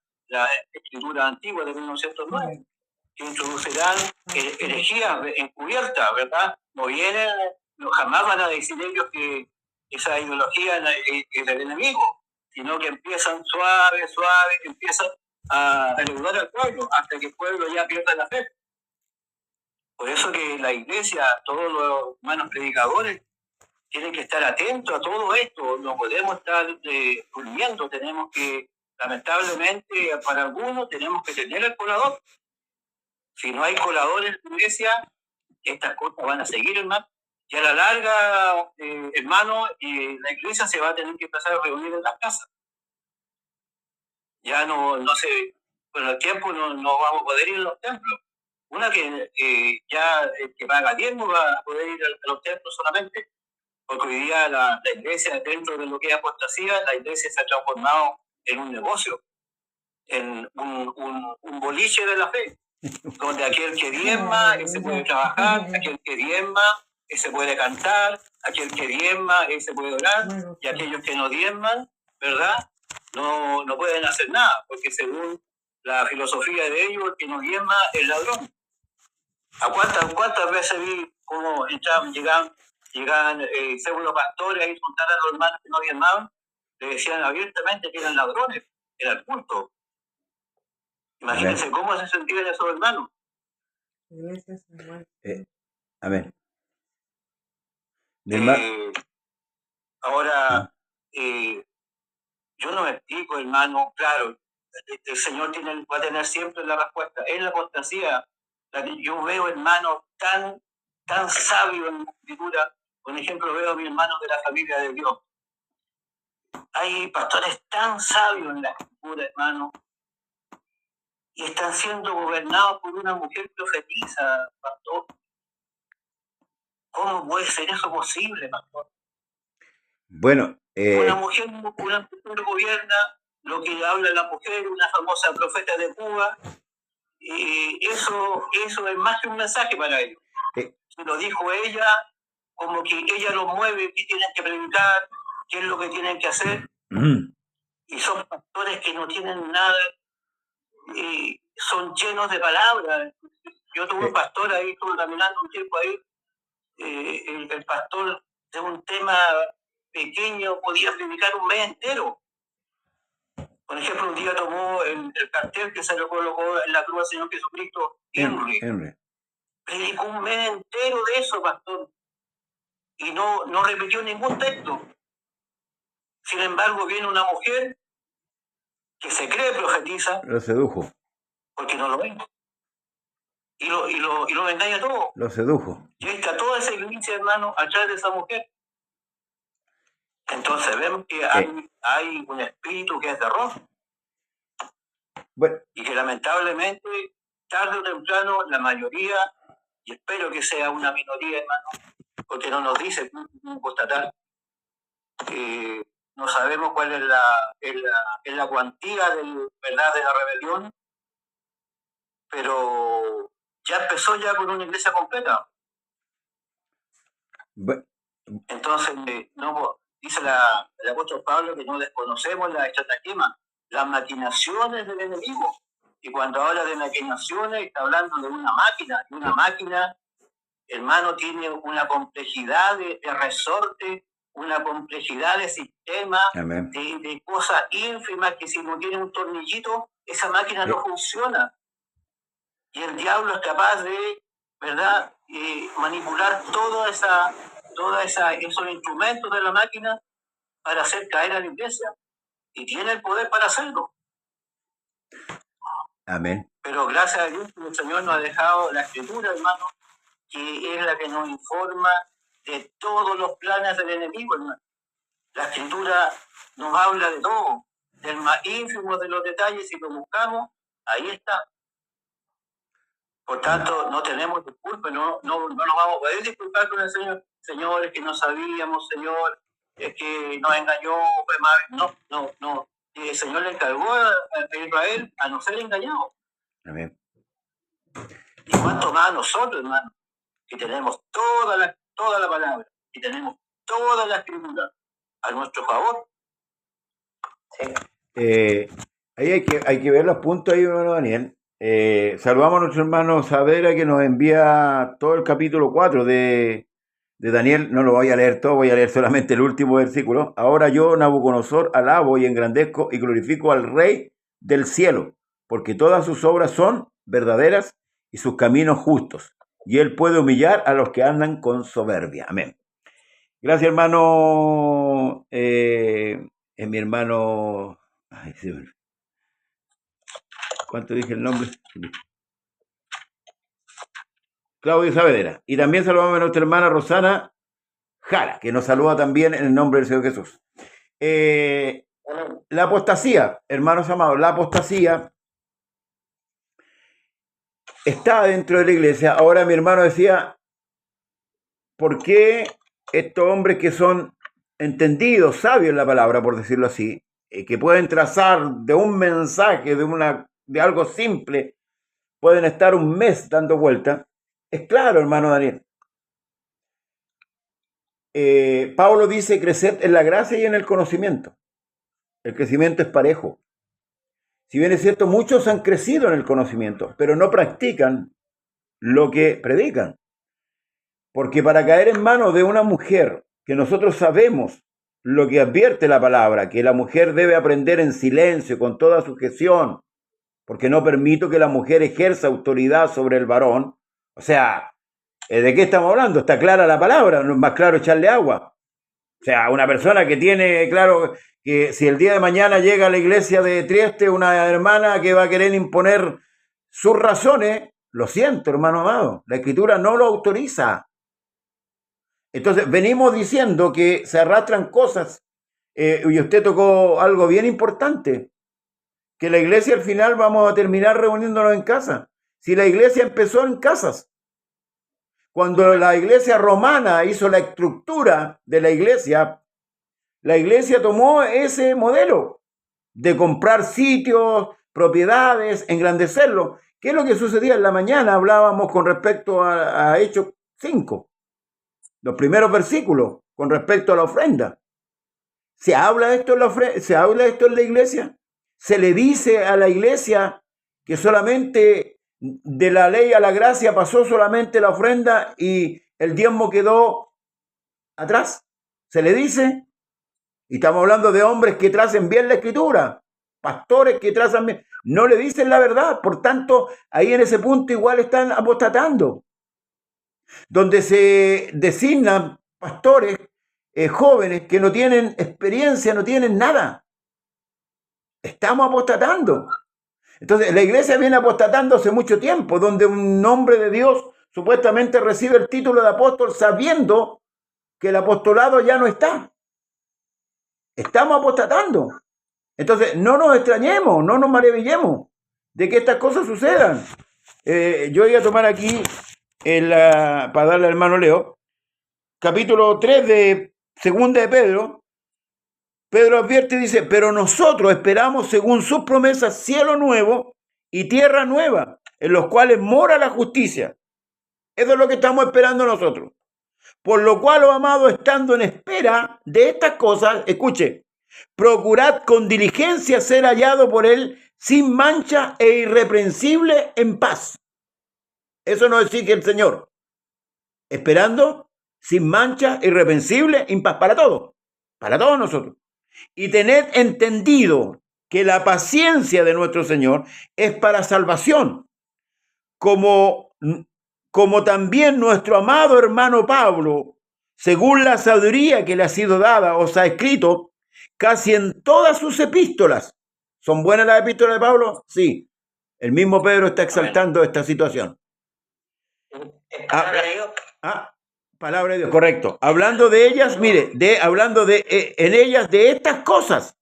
Escritura antigua de 1909, que introducirán herejías encubiertas, ¿verdad?, no vienen, no, jamás van a decir ellos que esa ideología es del enemigo, sino que empiezan suave, empiezan a ayudar al pueblo, hasta que el pueblo ya pierda la fe. Por eso que la iglesia, todos los hermanos predicadores, tienen que estar atentos a todo esto. No podemos estar durmiendo, tenemos que, lamentablemente, para algunos, tenemos que tener el colador. Si no hay coladores en la iglesia, estas cosas van a seguir, hermano. Y a la larga, hermano, la iglesia se va a tener que empezar a reunir en las casas. Ya no sé, con el tiempo no vamos a poder ir a los templos. Una que ya el que paga diezmo va a poder ir a los templos solamente, porque hoy día la iglesia, dentro de lo que es apostasía, la iglesia se ha transformado en un negocio, en un boliche de la fe, donde aquel que diezma, ese puede trabajar, aquel que diezma, ese puede cantar, aquel que diezma, ese puede orar, y aquellos que no diezman, ¿verdad? No pueden hacer nada, porque según la filosofía de ellos, el que no diezma es ladrón. ¿A cuántas veces vi cómo llegaban según los pastores a insultar a los hermanos que no diezmaban? Le decían abiertamente que eran ladrones, era el culto. Imagínense cómo se sentían esos hermanos. Amén. Ahora, yo no me explico, hermano, claro, el Señor va a tener siempre la respuesta. Es la apostasía la que yo veo, hermanos, tan sabios en la Escritura. Por ejemplo, veo a mi hermano de la familia de Dios. Hay pastores tan sabios en la Escritura, hermano, y están siendo gobernados por una mujer profetisa, pastor. ¿Cómo puede ser eso posible, pastor? Bueno, una mujer gobierna lo que habla la mujer, una famosa profeta de Cuba, y eso es más que un mensaje para ellos. Se lo dijo ella, como que ella los mueve, qué tienen que predicar, qué es lo que tienen que hacer, y son pastores que no tienen nada, son llenos de palabras. Yo tuve un pastor ahí, estuve caminando un tiempo ahí, el pastor de un tema pequeño podía predicar un mes entero. Por ejemplo, un día tomó el cartel que se lo colocó en la cruz del Señor Jesucristo, Henry. Predicó un mes entero de eso, pastor, y no repitió ningún texto. Sin embargo, viene una mujer que se cree profetiza. Lo sedujo. Porque no lo ven. Y lo engaña todo. Lo sedujo. Y ahí está toda esa iglesia, hermano, atrás de esa mujer. Entonces vemos que hay un espíritu que es de error. Bueno. Y que lamentablemente, tarde o temprano, la mayoría, y espero que sea una minoría, hermano, porque no nos dice cómo constatar, no sabemos cuál es la cuantía ¿verdad? De la rebelión, pero ya empezó ya con una iglesia completa. Bueno. Entonces, dice el apóstol Pablo que no desconocemos la estratagema, las maquinaciones del enemigo. Y cuando habla de maquinaciones, está hablando de una máquina. Y una máquina, hermano, tiene una complejidad de resorte, una complejidad de sistema, de cosas ínfimas que si no tiene un tornillito, esa máquina no funciona. Y el diablo es capaz de, ¿verdad?, manipular todos esos instrumentos de la máquina para hacer caer a la iglesia. Y tiene el poder para hacerlo. Amén. Pero gracias a Dios, el Señor nos ha dejado la Escritura, hermano, que es la que nos informa de todos los planes del enemigo, hermano. La Escritura nos habla de todo, del más ínfimo de los detalles, si lo buscamos, ahí está. Por tanto, no tenemos disculpas, no nos vamos a poder disculpar con el Señor. Señor, es que no sabíamos, Señor, es que nos engañó, no. Y el Señor le encargó a Israel a no ser engañado. Amén. Y cuánto más nosotros, hermano, que tenemos toda la palabra, y tenemos toda la Escritura a nuestro favor. Sí. Ahí hay que ver los puntos ahí, hermano Daniel. Saludamos a nuestro hermano Saavedra, que nos envía todo el capítulo 4 de Daniel. No lo voy a leer todo, voy a leer solamente el último versículo. Ahora yo, Nabucodonosor, alabo y engrandezco y glorifico al Rey del cielo, porque todas sus obras son verdaderas y sus caminos justos, y él puede humillar a los que andan con soberbia. Amén. Gracias, hermano. Mi hermano. Ay, sí, ¿cuánto dije el nombre? Claudio Saavedra. Y también saludamos a nuestra hermana Rosana Jara, que nos saluda también en el nombre del Señor Jesús. La apostasía, hermanos amados, la apostasía está dentro de la iglesia. Ahora mi hermano decía, ¿por qué estos hombres que son entendidos, sabios en la palabra, por decirlo así, que pueden trazar de un mensaje, de algo simple, pueden estar un mes dando vuelta? Es claro, hermano Daniel. Pablo dice crecer en la gracia y en el conocimiento. El crecimiento es parejo. Si bien es cierto, muchos han crecido en el conocimiento, pero no practican lo que predican. Porque para caer en manos de una mujer, que nosotros sabemos lo que advierte la palabra, que la mujer debe aprender en silencio, con toda sujeción, porque no permito que la mujer ejerza autoridad sobre el varón. O sea, ¿de qué estamos hablando? Está clara la palabra, no es más claro echarle agua. O sea, una persona que tiene claro que si el día de mañana llega a la iglesia de Trieste una hermana que va a querer imponer sus razones, lo siento, hermano amado, la Escritura no lo autoriza. Entonces, venimos diciendo que se arrastran cosas, y usted tocó algo bien importante, que la iglesia al final vamos a terminar reuniéndonos en casa. Si la iglesia empezó en casas, cuando la iglesia romana hizo la estructura de la iglesia tomó ese modelo de comprar sitios, propiedades, engrandecerlo. ¿Qué es lo que sucedía en la mañana? Hablábamos con respecto a Hechos 5, los primeros versículos, con respecto a la ofrenda. ¿Se habla de esto en la ofrenda? ¿Se habla de esto en la iglesia? ¿Se le dice a la iglesia que solamente de la ley a la gracia pasó solamente la ofrenda y el diezmo quedó atrás? ¿Se le dice? Y estamos hablando de hombres que tracen bien la Escritura, pastores que trazan bien. No le dicen la verdad, por tanto, ahí en ese punto igual están apostatando. Donde se designan pastores jóvenes que no tienen experiencia, no tienen nada. Estamos apostatando. Entonces, la iglesia viene apostatando hace mucho tiempo, donde un hombre de Dios supuestamente recibe el título de apóstol sabiendo que el apostolado ya no está. Estamos apostatando. Entonces, no nos extrañemos, no nos maravillemos de que estas cosas sucedan. Yo voy a tomar aquí, para darle al hermano Leo, capítulo 3 de Segunda de Pedro. Pedro advierte y dice, pero nosotros esperamos según sus promesas cielo nuevo y tierra nueva, en los cuales mora la justicia. Eso es lo que estamos esperando nosotros. Por lo cual, oh amado, estando en espera de estas cosas, escuche, procurad con diligencia ser hallado por él sin mancha e irreprensible en paz. Eso nos exige el Señor. Esperando sin mancha, irreprensible, en paz, para todos nosotros. Y tened entendido que la paciencia de nuestro Señor es para salvación, como también nuestro amado hermano Pablo, según la sabiduría que le ha sido dada, os ha escrito casi en todas sus epístolas. ¿Son buenas las epístolas de Pablo? Sí. El mismo Pedro está exaltando esta situación. Palabra de Dios, correcto. Hablando de ellas, mire, en ellas de estas cosas,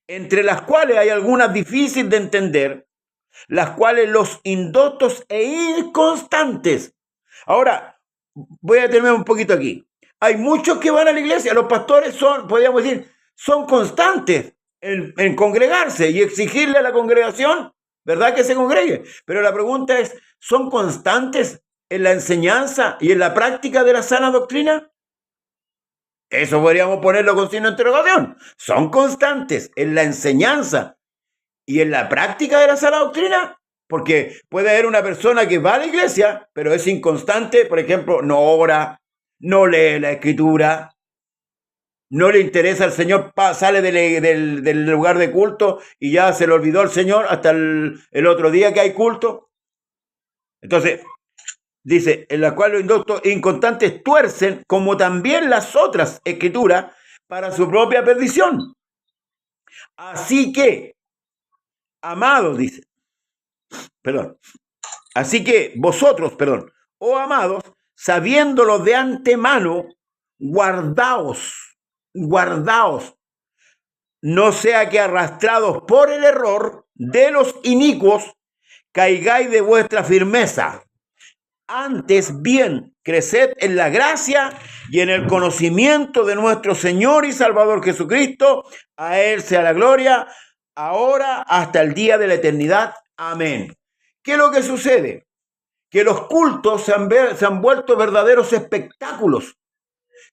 entre las cuales hay algunas difíciles de entender, las cuales los indoctos e inconstantes. Ahora, voy a detenerme un poquito aquí. Hay muchos que van a la iglesia, los pastores podríamos decir, son constantes en congregarse y exigirle a la congregación, ¿verdad?, que se congregue. Pero la pregunta es, ¿son constantes en la enseñanza y en la práctica de la sana doctrina? Eso podríamos ponerlo con signo de interrogación. ¿Son constantes en la enseñanza y en la práctica de la sana doctrina? Porque puede haber una persona que va a la iglesia, pero es inconstante, por ejemplo, no ora, no lee la escritura, no le interesa al Señor, sale del lugar de culto y ya se le olvidó al Señor hasta el otro día que hay culto. Entonces, dice, en la cual los indoctos inconstantes tuercen, como también las otras escrituras, para su propia perdición. Así que, amados, dice, así que vosotros, oh amados, sabiéndolo de antemano, guardaos, no sea que arrastrados por el error de los inicuos, caigáis de vuestra firmeza. Antes bien, creced en la gracia y en el conocimiento de nuestro Señor y Salvador Jesucristo. A Él sea la gloria, ahora hasta el día de la eternidad. Amén. ¿Qué es lo que sucede? Que los cultos se han vuelto verdaderos espectáculos.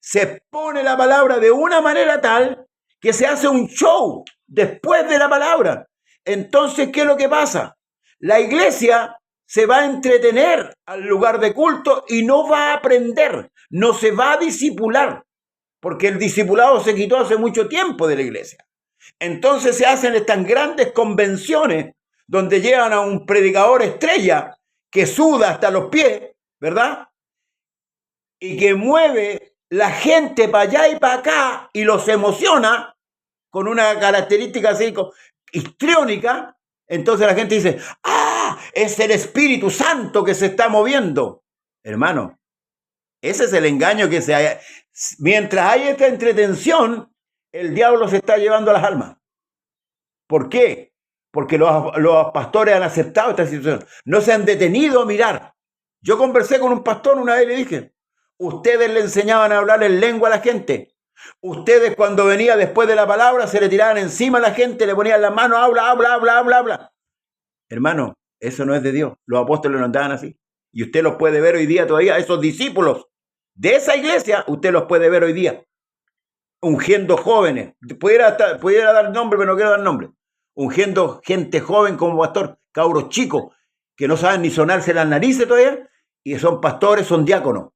Se pone la palabra de una manera tal que se hace un show después de la palabra. Entonces, ¿qué es lo que pasa? La iglesia se va a entretener al lugar de culto y no va a aprender, no se va a discipular, porque el discipulado se quitó hace mucho tiempo de la iglesia. Entonces se hacen estas grandes convenciones donde llegan a un predicador estrella que suda hasta los pies, ¿verdad? Y que mueve la gente para allá y para acá y los emociona con una característica así histriónica. Entonces la gente dice, ¡ah! Es el Espíritu Santo que se está moviendo. Hermano, ese es el engaño que se hay. Mientras hay esta entretención, el diablo se está llevando las almas. ¿Por qué? Porque los pastores han aceptado esta situación. No se han detenido a mirar. Yo conversé con un pastor una vez y le dije, ustedes le enseñaban a hablar en lengua a la gente. Ustedes cuando venía después de la palabra se le tiraban encima a la gente, le ponían las manos, habla. Hermano, eso no es de Dios. Los apóstoles no andaban así. Y usted los puede ver hoy día todavía, esos discípulos de esa iglesia, usted los puede ver hoy día. Ungiendo jóvenes. Pudiera dar nombre, pero no quiero dar nombre. Ungiendo gente joven como pastor, cabros chicos, que no saben ni sonarse las narices todavía, y son pastores, son diáconos.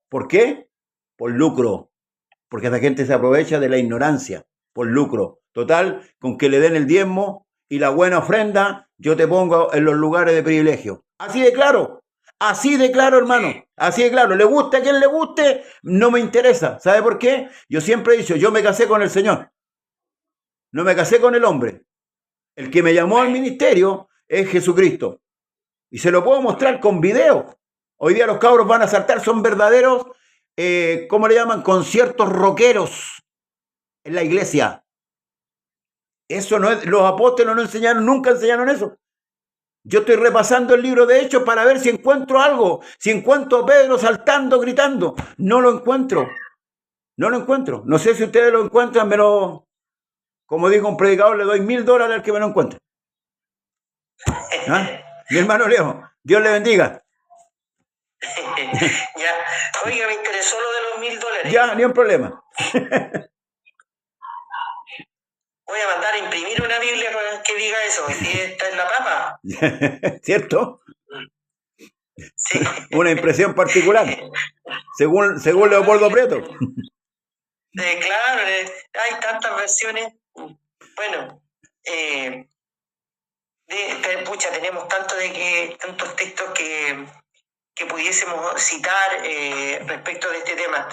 ¿Por qué? Por lucro. Porque esa gente se aprovecha de la ignorancia, por lucro. Total, con que le den el diezmo y la buena ofrenda, yo te pongo en los lugares de privilegio. Así de claro, hermano, así de claro. Le guste a quien le guste, no me interesa. ¿Sabe por qué? Yo siempre he dicho, yo me casé con el Señor. No me casé con el hombre. El que me llamó al ministerio es Jesucristo. Y se lo puedo mostrar con video. Hoy día los cabros van a saltar, son verdaderos, ¿cómo le llaman? Conciertos rockeros en la iglesia. Eso no es, los apóstoles no enseñaron, nunca enseñaron eso. Yo estoy repasando el libro de Hechos para ver si encuentro algo, si encuentro a Pedro saltando, gritando. No lo encuentro. No sé si ustedes lo encuentran, pero como dijo un predicador, le doy $1000 al que me lo encuentre. ¿Ah? Mi hermano Leo, Dios le bendiga. Ya, oiga, me interesó lo de los $1000. Ya, ni un problema. Voy a mandar a imprimir una Biblia que diga eso, y está en la papa. ¿Cierto? Sí. Una impresión particular, según Leopoldo Prieto. Claro, hay tantas versiones. Bueno, tenemos tantos textos que pudiésemos citar respecto de este tema.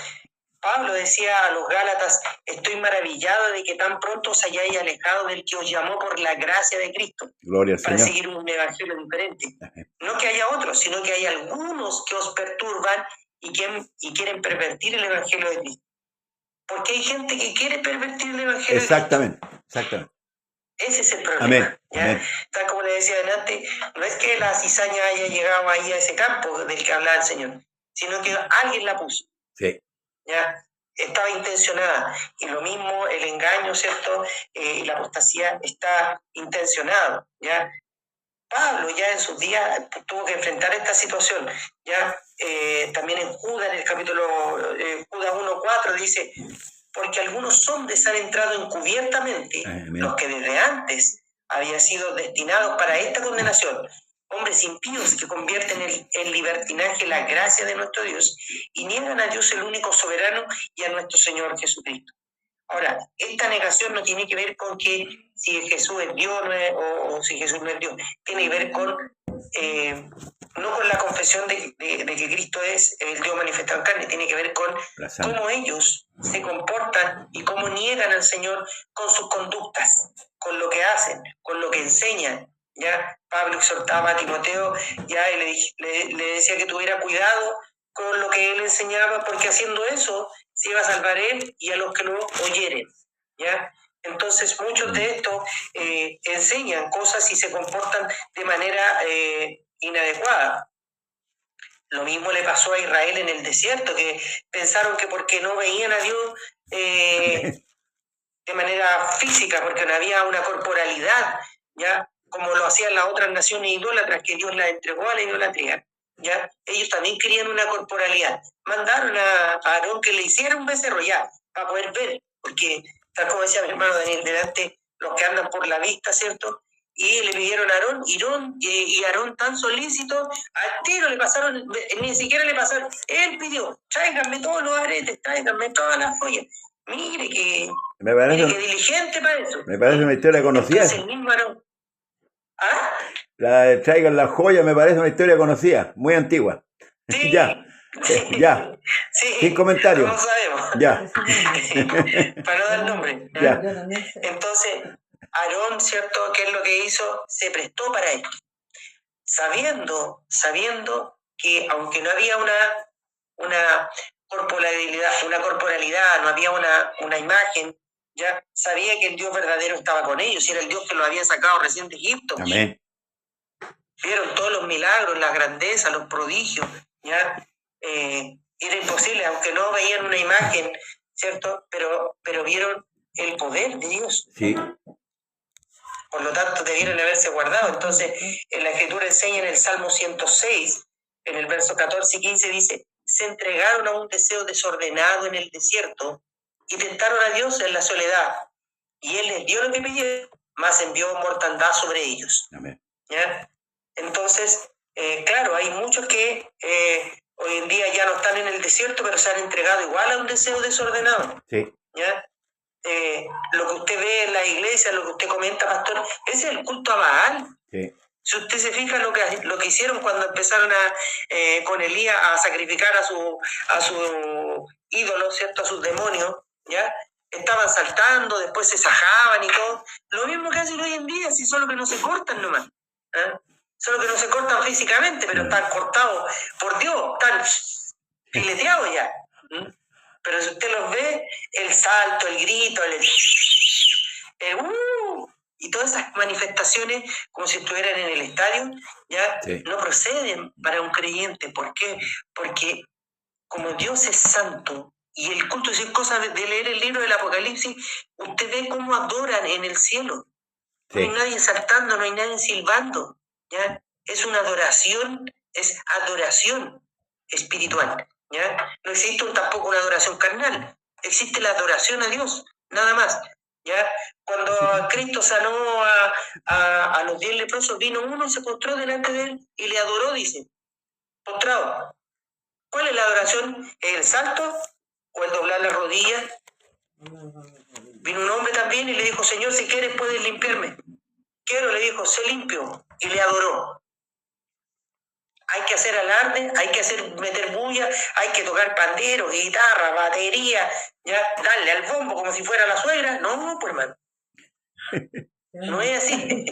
Pablo decía a los Gálatas, estoy maravillado de que tan pronto os hayáis alejado del que os llamó por la gracia de Cristo. Gloria al para Señor. Seguir un evangelio diferente. No que haya otros, sino que hay algunos que os perturban y quieren pervertir el evangelio de Cristo. Porque hay gente que quiere pervertir el evangelio Exactamente. de Cristo. Ese es el problema. Amén. ¿Ya? Amén. Tal como le decía adelante, no es que la cizaña haya llegado ahí a ese campo del que hablaba el Señor, sino que alguien la puso. Sí. ¿Ya? Estaba intencionada. Y lo mismo el engaño, ¿cierto? Y la apostasía está intencionado. ¿Ya? Pablo ya en sus días tuvo que enfrentar esta situación. ¿Ya? También en Judas, en el capítulo Judas 1:4 dice, porque algunos hombres han entrado encubiertamente, los que desde antes habían sido destinados para esta condenación, hombres impíos que convierten en libertinaje la gracia de nuestro Dios y niegan a Dios el único soberano y a nuestro Señor Jesucristo. Ahora, esta negación no tiene que ver con que si Jesús es Dios o si Jesús no es Dios, tiene que ver con no con la confesión de que Cristo es el Dios manifestado en carne, tiene que ver con cómo ellos se comportan y cómo niegan al Señor con sus conductas, con lo que hacen, con lo que enseñan. Ya Pablo exhortaba a Timoteo ya y le decía que tuviera cuidado con lo que él enseñaba, porque haciendo eso se iba a salvar él y a los que lo oyeren. ¿Ya? Entonces muchos de estos enseñan cosas y se comportan de manera inadecuada. Lo mismo le pasó a Israel en el desierto, que pensaron que porque no veían a Dios de manera física, porque no había una corporalidad, ¿ya? Como lo hacían las otras naciones idólatras, que Dios las entregó a la idolatría, ¿ya? Ellos también querían una corporalidad. Mandaron a Aarón que le hiciera un becerro ya, para poder ver, porque tal como decía mi hermano Daniel delante, los que andan por la vista, ¿cierto? Y le pidieron a Aarón, y Aarón tan solícito, al tiro le pasaron, ni siquiera le pasaron, él pidió, tráiganme todos los aretes, tráiganme todas las joyas. Mire que diligente para eso. Me parece una historia conocida. Entonces, el mismo Aarón. ¿Ah? Traigan la joya, me parece una historia conocida, muy antigua. Sí, ya. Ya. Sí, sin comentarios. No sabemos. Ya. Para no dar nombre. Ya. Entonces, Aarón, ¿cierto? ¿Qué es lo que hizo? Se prestó para esto. Sabiendo que aunque no había una corporalidad, no había una imagen, ya sabía que el Dios verdadero estaba con ellos, y era el Dios que los había sacado recién de Egipto. Amén. Vieron todos los milagros, las grandezas, los prodigios, ya era imposible, aunque no veían una imagen, ¿cierto? Pero vieron el poder de Dios. Sí. Por lo tanto, debieron haberse guardado. Entonces, en la Escritura enseña en el Salmo 106, en el verso 14 y 15, dice: se entregaron a un deseo desordenado en el desierto y tentaron a Dios en la soledad. Y Él les dio lo que pidieron, mas envió mortandad sobre ellos. Amén. ¿Ya? Entonces, claro, hay muchos que hoy en día ya no están en el desierto, pero se han entregado igual a un deseo desordenado. Sí. ¿Ya? Lo que usted ve en la iglesia, lo que usted comenta, pastor, ese es el culto a Baal. Sí. Si usted se fija lo que hicieron cuando empezaron con Elías a sacrificar a su ídolo, ¿cierto? A sus demonios, ¿ya? Estaban saltando, después se sajaban y todo. Lo mismo que hacen hoy en día, si solo que no se cortan nomás. Solo que no se cortan físicamente, pero están cortados por Dios, están fileteados ya. Pero si usted los ve, el salto, el grito, y todas esas manifestaciones como si estuvieran en el estadio, ya sí, no proceden para un creyente. ¿Por qué? Porque como Dios es santo, y el culto es cosa de leer el libro del Apocalipsis, usted ve cómo adoran en el cielo. sí. No hay nadie saltando, no hay nadie silbando, ¿ya? Es una adoración, es adoración espiritual, ¿ya? No existe tampoco una adoración carnal, existe la adoración a Dios, nada más, ¿ya? Cuando Cristo sanó a los 10 leprosos, vino uno y se postró delante de él y le adoró, dice, postrado. ¿Cuál es la adoración? ¿Es el salto o el doblar la rodilla? Vino un hombre también y le dijo: Señor, si quieres puedes limpiarme. Quiero, le dijo, sé limpio, y le adoró. Hay que hacer alarde, hay que meter bulla, hay que tocar pandero, guitarra, batería, ya, darle al bombo como si fuera la suegra. No, pues hermano. No es así.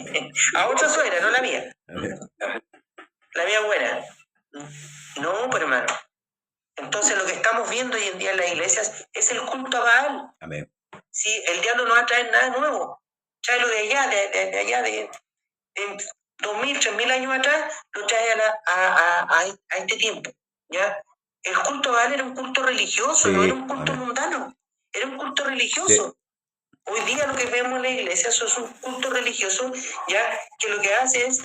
A otra suegra, no la mía. La mía buena. No, pues hermano. Entonces lo que estamos viendo hoy en día en las iglesias es el culto a Baal. Amén. Sí, el diablo no va a traer nada nuevo. Tráelo de allá, de allá, de 2000, 3000 años atrás, lo trae a este tiempo, ¿ya? El culto a Baal era un culto religioso, sí, no era un culto amén, mundano, era un culto religioso. Sí. Hoy día lo que vemos en la iglesia eso es un culto religioso, ya, que lo que hace es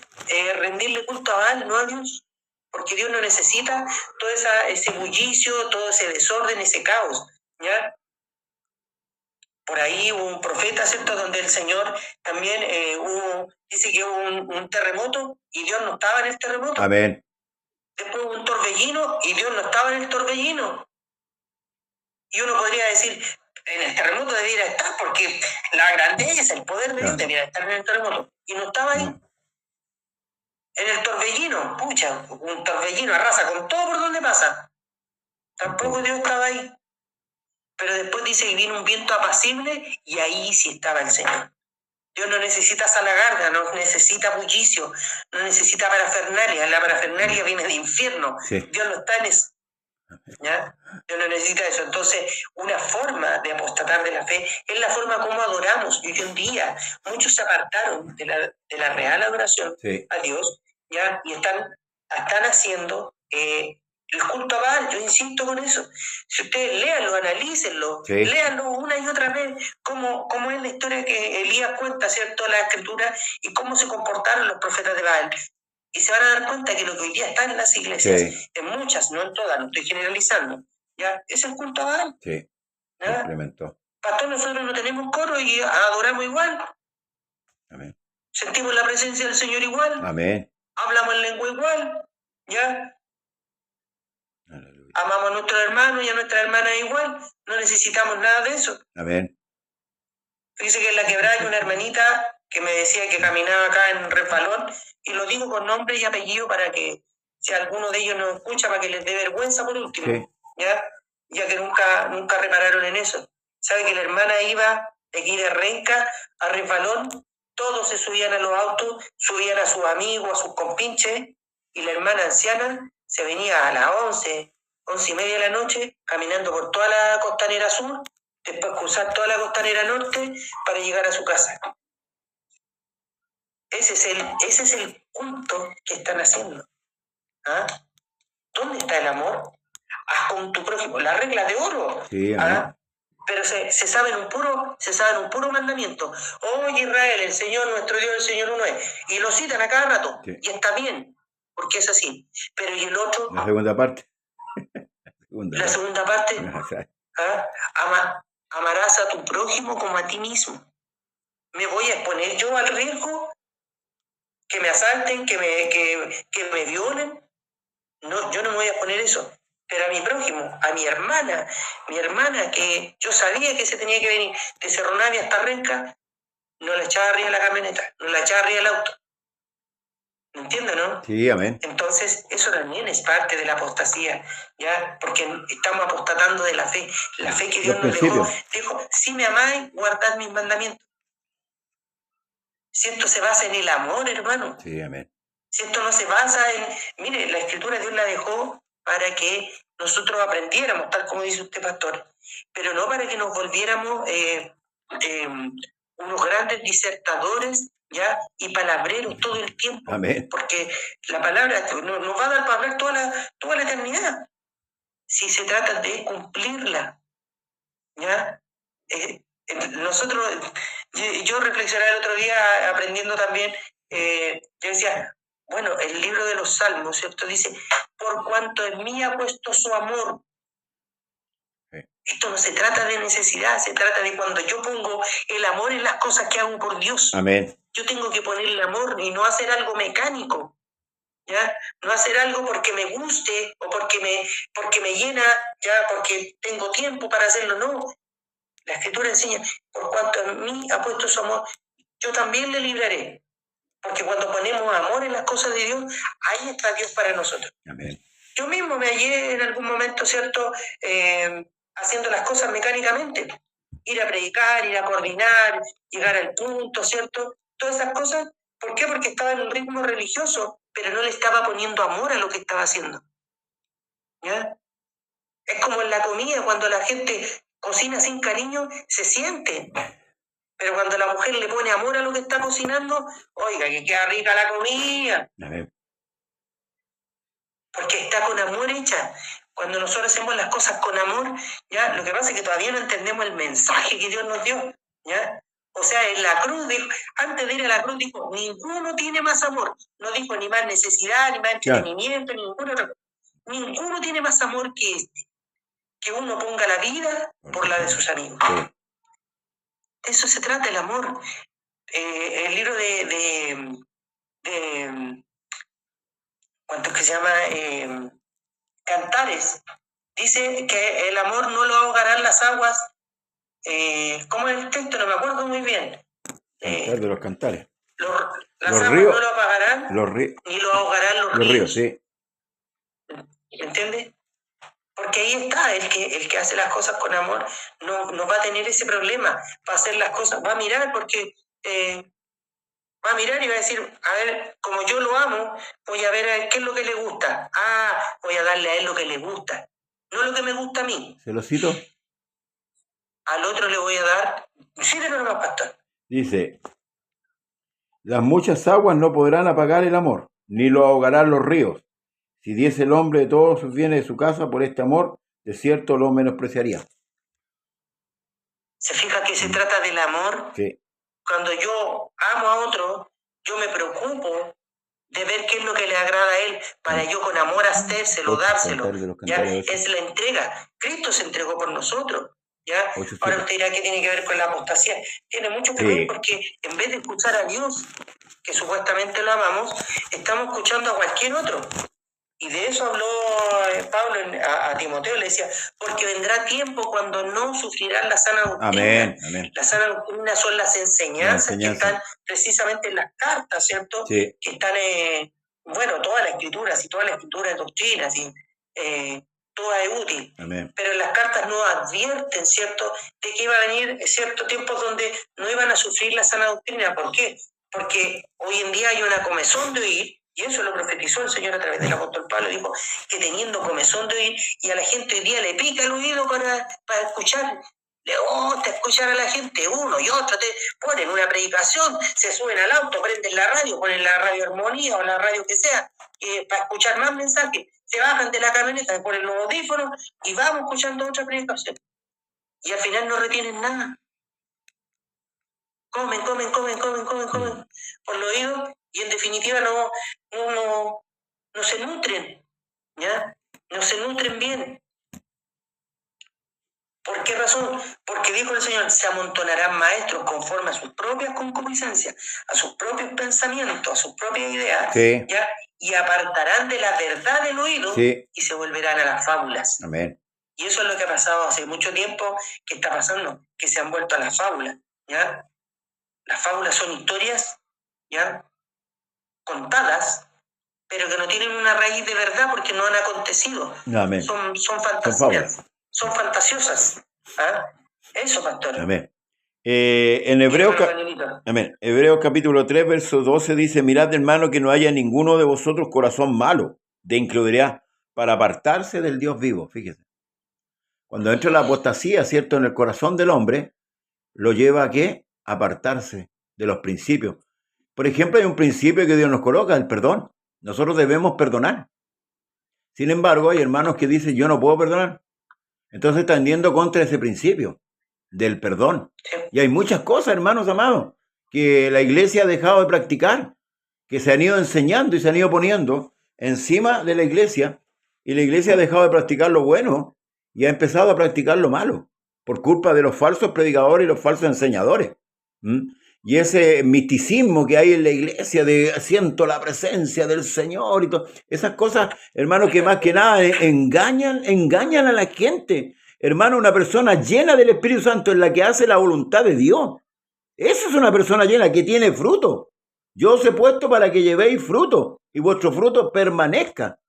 rendirle culto a Baal, no a Dios, porque Dios no necesita todo ese bullicio, todo ese desorden, ese caos, ¿ya? por ahí hubo un profeta, ¿cierto? Donde el Señor también dice que hubo un terremoto y Dios no estaba en el terremoto. Amén. Después hubo un torbellino y Dios no estaba en el torbellino. Y uno podría decir, en el terremoto debiera estar, porque la grandeza, el poder de Dios debiera estar en el terremoto. Y no estaba ahí. No. En el torbellino, pucha, un torbellino arrasa con todo por donde pasa. Tampoco Dios estaba ahí. Pero después dice que viene un viento apacible y ahí sí estaba el Señor. Dios no necesita salagarda, no necesita bullicio, no necesita parafernalia. La parafernalia viene del infierno. Sí. Dios no está en eso. ¿Ya? Dios no necesita eso. Entonces, una forma de apostatar de la fe es la forma como adoramos. Y hoy en día muchos se apartaron de la real adoración Sí. a Dios, ¿ya? Y están haciendo el culto a Baal. Yo insisto con eso. Si ustedes léanlo, analícenlo, Sí. léanlo una y otra vez, cómo es la historia que Elías cuenta, ¿cierto?, la escritura, y cómo se comportaron los profetas de Baal. Y se van a dar cuenta que lo que hoy día está en las iglesias, Sí. en muchas, no en todas, no estoy generalizando, ¿ya? Es el culto a Baal. Sí. ¿Ya? Implementó. Pastor, nosotros no tenemos coro y adoramos igual. Amén. Sentimos la presencia del Señor igual. Amén. Hablamos en lengua igual. ¿Ya? Aleluya. Amamos a nuestros hermanos y a nuestras hermanas igual. No necesitamos nada de eso. Amén. Fíjese que en la quebrada hay una hermanita que me decía que caminaba acá en Resbalón, y lo digo con nombre y apellido para que, si alguno de ellos nos escucha, para que les dé vergüenza por último, Sí. ya que nunca repararon en eso. ¿Sabe que la hermana iba de aquí de Renca a Resbalón? Todos se subían a los autos, subían a sus amigos, a sus compinches, y la hermana anciana se venía a las 11:30 de la noche, caminando por toda la costanera sur, después cruzar toda la costanera norte para llegar a su casa. Ese es el culto que están haciendo. ¿Ah? ¿Dónde está el amor? Haz con tu prójimo. La regla de oro. Sí, ¿Ah? amén. Pero se saben un puro mandamiento. Oye, Israel, el Señor nuestro Dios, el Señor uno es. Y lo citan a cada rato. Sí. Y está bien, porque es así. Pero ¿y el otro? La segunda parte. La segunda parte. parte. ¿Ah? Amarás a tu prójimo como a ti mismo. ¿Me voy a exponer yo al riesgo? ¿Que me asalten? ¿Que me violen? No, yo no me voy a poner eso. Pero a mi prójimo, a mi hermana, que yo sabía que se tenía que venir de Cerro Navia hasta Renca, no la echaba arriba de la camioneta, no la echaba arriba del auto. ¿Me entiendes, no? Sí, amén. Entonces, eso también es parte de la apostasía, ¿ya? Porque estamos apostatando de la fe. La fe que Dios nos dejó. Dijo, si me amáis, guardad mis mandamientos. Si esto se basa en el amor, hermano. Sí, amén. Si esto no se basa en... Mire, la Escritura Dios la dejó para que nosotros aprendiéramos, tal como dice usted, pastor, pero no para que nos volviéramos unos grandes disertadores, ¿ya? Y palabreros todo el tiempo. Amén. Porque la palabra nos va a dar para hablar toda la eternidad. Si se trata de cumplirla, ¿ya? Nosotros, yo reflexionaba el otro día aprendiendo también, yo decía, bueno, el libro de los Salmos, ¿cierto? Dice, por cuanto en mí ha puesto su amor. Sí. Esto no se trata de necesidad, se trata de cuando yo pongo el amor en las cosas que hago por Dios. Amén. Yo tengo que poner el amor y no hacer algo mecánico, ¿ya? No hacer algo porque me guste o porque me llena, ¿ya? Porque tengo tiempo para hacerlo, no. La Escritura enseña, por cuanto en mí ha puesto su amor, yo también le libraré. Porque cuando ponemos amor en las cosas de Dios, ahí está Dios para nosotros. Amén. Yo mismo me hallé en algún momento, ¿cierto?, haciendo las cosas mecánicamente. Ir a predicar, ir a coordinar, llegar al punto, ¿cierto? Todas esas cosas. ¿Por qué? Porque estaba en un ritmo religioso, pero no le estaba poniendo amor a lo que estaba haciendo. ¿Ya? Es como en la comida, cuando la gente cocina sin cariño, se siente. Pero cuando la mujer le pone amor a lo que está cocinando, oiga, que queda rica la comida. Amén. Porque está con amor hecha. Cuando nosotros hacemos las cosas con amor, ya, lo que pasa es que todavía no entendemos el mensaje que Dios nos dio, ¿ya? O sea, en la cruz, antes de ir a la cruz, dijo, ninguno tiene más amor. No dijo ni más necesidad, ni más entretenimiento, ni ninguna otra cosa. Ninguno tiene más amor que este. Que uno ponga la vida por la de sus amigos. Sí. De eso se trata el amor. El libro ¿cuánto es que se llama? Cantares. Dice que el amor no lo ahogarán las aguas. ¿Cómo es el texto? No me acuerdo muy bien. Cantar de los cantares. Las Los aguas ríos, no lo apagarán, ni lo ahogarán los ríos. sí. ¿Me entiendes? Porque ahí está, el que hace las cosas con amor no va a tener ese problema, va a hacer las cosas, va a mirar porque va a mirar y va a decir, a ver, como yo lo amo, voy a ver qué es lo que le gusta. Voy a darle a él lo que le gusta, no lo que me gusta a mí. ¿Se lo cito? Al otro le voy a dar, sí, pero no, pastor. Dice, las muchas aguas no podrán apagar el amor, ni lo ahogarán los ríos. Si diese el hombre de todos sus bienes de su casa por este amor, de cierto lo menospreciaría. ¿Se fija que se trata del amor? Sí. Cuando yo amo a otro, yo me preocupo de ver qué es lo que le agrada a él, para yo con amor hacérselo, dárselo. ¿Ya? Es la entrega. Cristo se entregó por nosotros. ¿Ya? Ahora usted dirá que tiene que ver con la apostasía. Tiene mucho que ver porque en vez de escuchar a Dios, que supuestamente lo amamos, estamos escuchando a cualquier otro. Y de eso habló Pablo a Timoteo, le decía, porque vendrá tiempo cuando no sufrirán la sana doctrina. Amén. La sana doctrina son las enseñanzas que están precisamente en las cartas, ¿cierto? Sí. Que están, toda la escritura, si toda la escritura es doctrina, si toda es útil. Amén. Pero en las cartas no advierten, ¿cierto?, de que iba a venir ciertos tiempos donde no iban a sufrir la sana doctrina. ¿Por qué? Porque hoy en día hay una comezón de oír, y eso lo profetizó el Señor a través del apóstol Pablo, dijo que teniendo comezón de oír, y a la gente hoy día le pica el oído para escuchar, le gusta escuchar a la gente, uno y otro, te ponen una predicación, se suben al auto, prenden la radio, ponen la radio Armonía o la radio que sea, para escuchar más mensajes, se bajan de la camioneta, se ponen los audífonos y vamos escuchando otra predicación. Y al final no retienen nada. Comen por los oídos y en definitiva no se nutren, ¿ya? No se nutren bien. ¿Por qué razón? Porque dijo el Señor, se amontonarán maestros conforme a sus propias concupiscencias, a sus propios pensamientos, a sus propias ideas, ¿ya? Y apartarán de la verdad del oído y se volverán a las fábulas. Amén. Y eso es lo que ha pasado hace mucho tiempo, que está pasando, que se han vuelto a las fábulas, ¿ya? Las fábulas son historias, ¿ya?, contadas, pero que no tienen una raíz de verdad porque no han acontecido. Amén. Son fantasías, son fantasiosas. Eso, pastor. Amén. En Hebreos, Hebreos capítulo 3, verso 12 dice, mirad, hermano, que no haya ninguno de vosotros corazón malo de incredulidad para apartarse del Dios vivo. Fíjese. Cuando entra la apostasía, ¿cierto?, en el corazón del hombre, lo lleva a ¿qué? Apartarse de los principios. Por ejemplo, hay un principio que Dios nos coloca, el perdón. Nosotros debemos perdonar. Sin embargo, hay hermanos que dicen, yo no puedo perdonar. Entonces están yendo contra ese principio del perdón. Y hay muchas cosas, hermanos amados, que la iglesia ha dejado de practicar, que se han ido enseñando y se han ido poniendo encima de la iglesia, y la iglesia ha dejado de practicar lo bueno y ha empezado a practicar lo malo, por culpa de los falsos predicadores y los falsos enseñadores. Y ese misticismo que hay en la iglesia de siento la presencia del Señor y todo, esas cosas, hermano, que más que nada engañan a la gente. Hermano, una persona llena del Espíritu Santo es la que hace la voluntad de Dios. Esa es una persona llena que tiene fruto. Yo os he puesto para que llevéis fruto y vuestro fruto permanezca.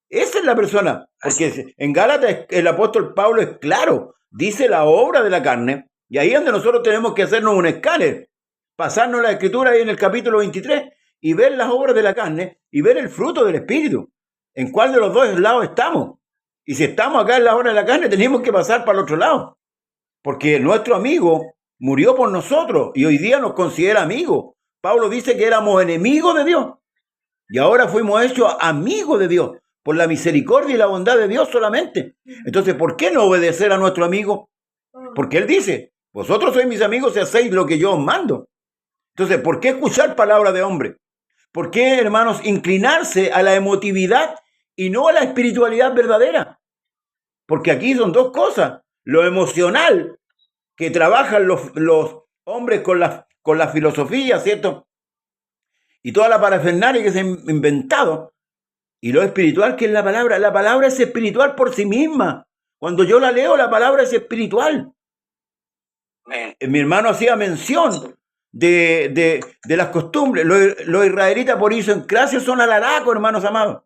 Esa es la persona. Porque en Gálatas el apóstol Pablo es claro, dice la obra de la carne, y ahí es donde nosotros tenemos que hacernos un escáner, pasarnos la escritura ahí en el capítulo 23 y ver las obras de la carne y ver el fruto del Espíritu. ¿En cuál de los dos lados estamos? Y si estamos acá en la obra de la carne, tenemos que pasar para el otro lado. Porque nuestro amigo murió por nosotros y hoy día nos considera amigos. Pablo dice que éramos enemigos de Dios y ahora fuimos hechos amigos de Dios por la misericordia y la bondad de Dios solamente. Entonces, ¿por qué no obedecer a nuestro amigo? Porque él dice, vosotros sois mis amigos si hacéis lo que yo os mando. Entonces, ¿por qué escuchar palabra de hombre? ¿Por qué, hermanos, inclinarse a la emotividad y no a la espiritualidad verdadera? Porque aquí son dos cosas. Lo emocional que trabajan los hombres con la filosofía, ¿cierto? Y toda la parafernalia que se han inventado. Y lo espiritual que es la palabra es espiritual por sí misma. Cuando yo la leo, la palabra es espiritual. Mi hermano hacía mención de las costumbres. Los israelitas por idiosincrasia son alaracos, hermanos amados.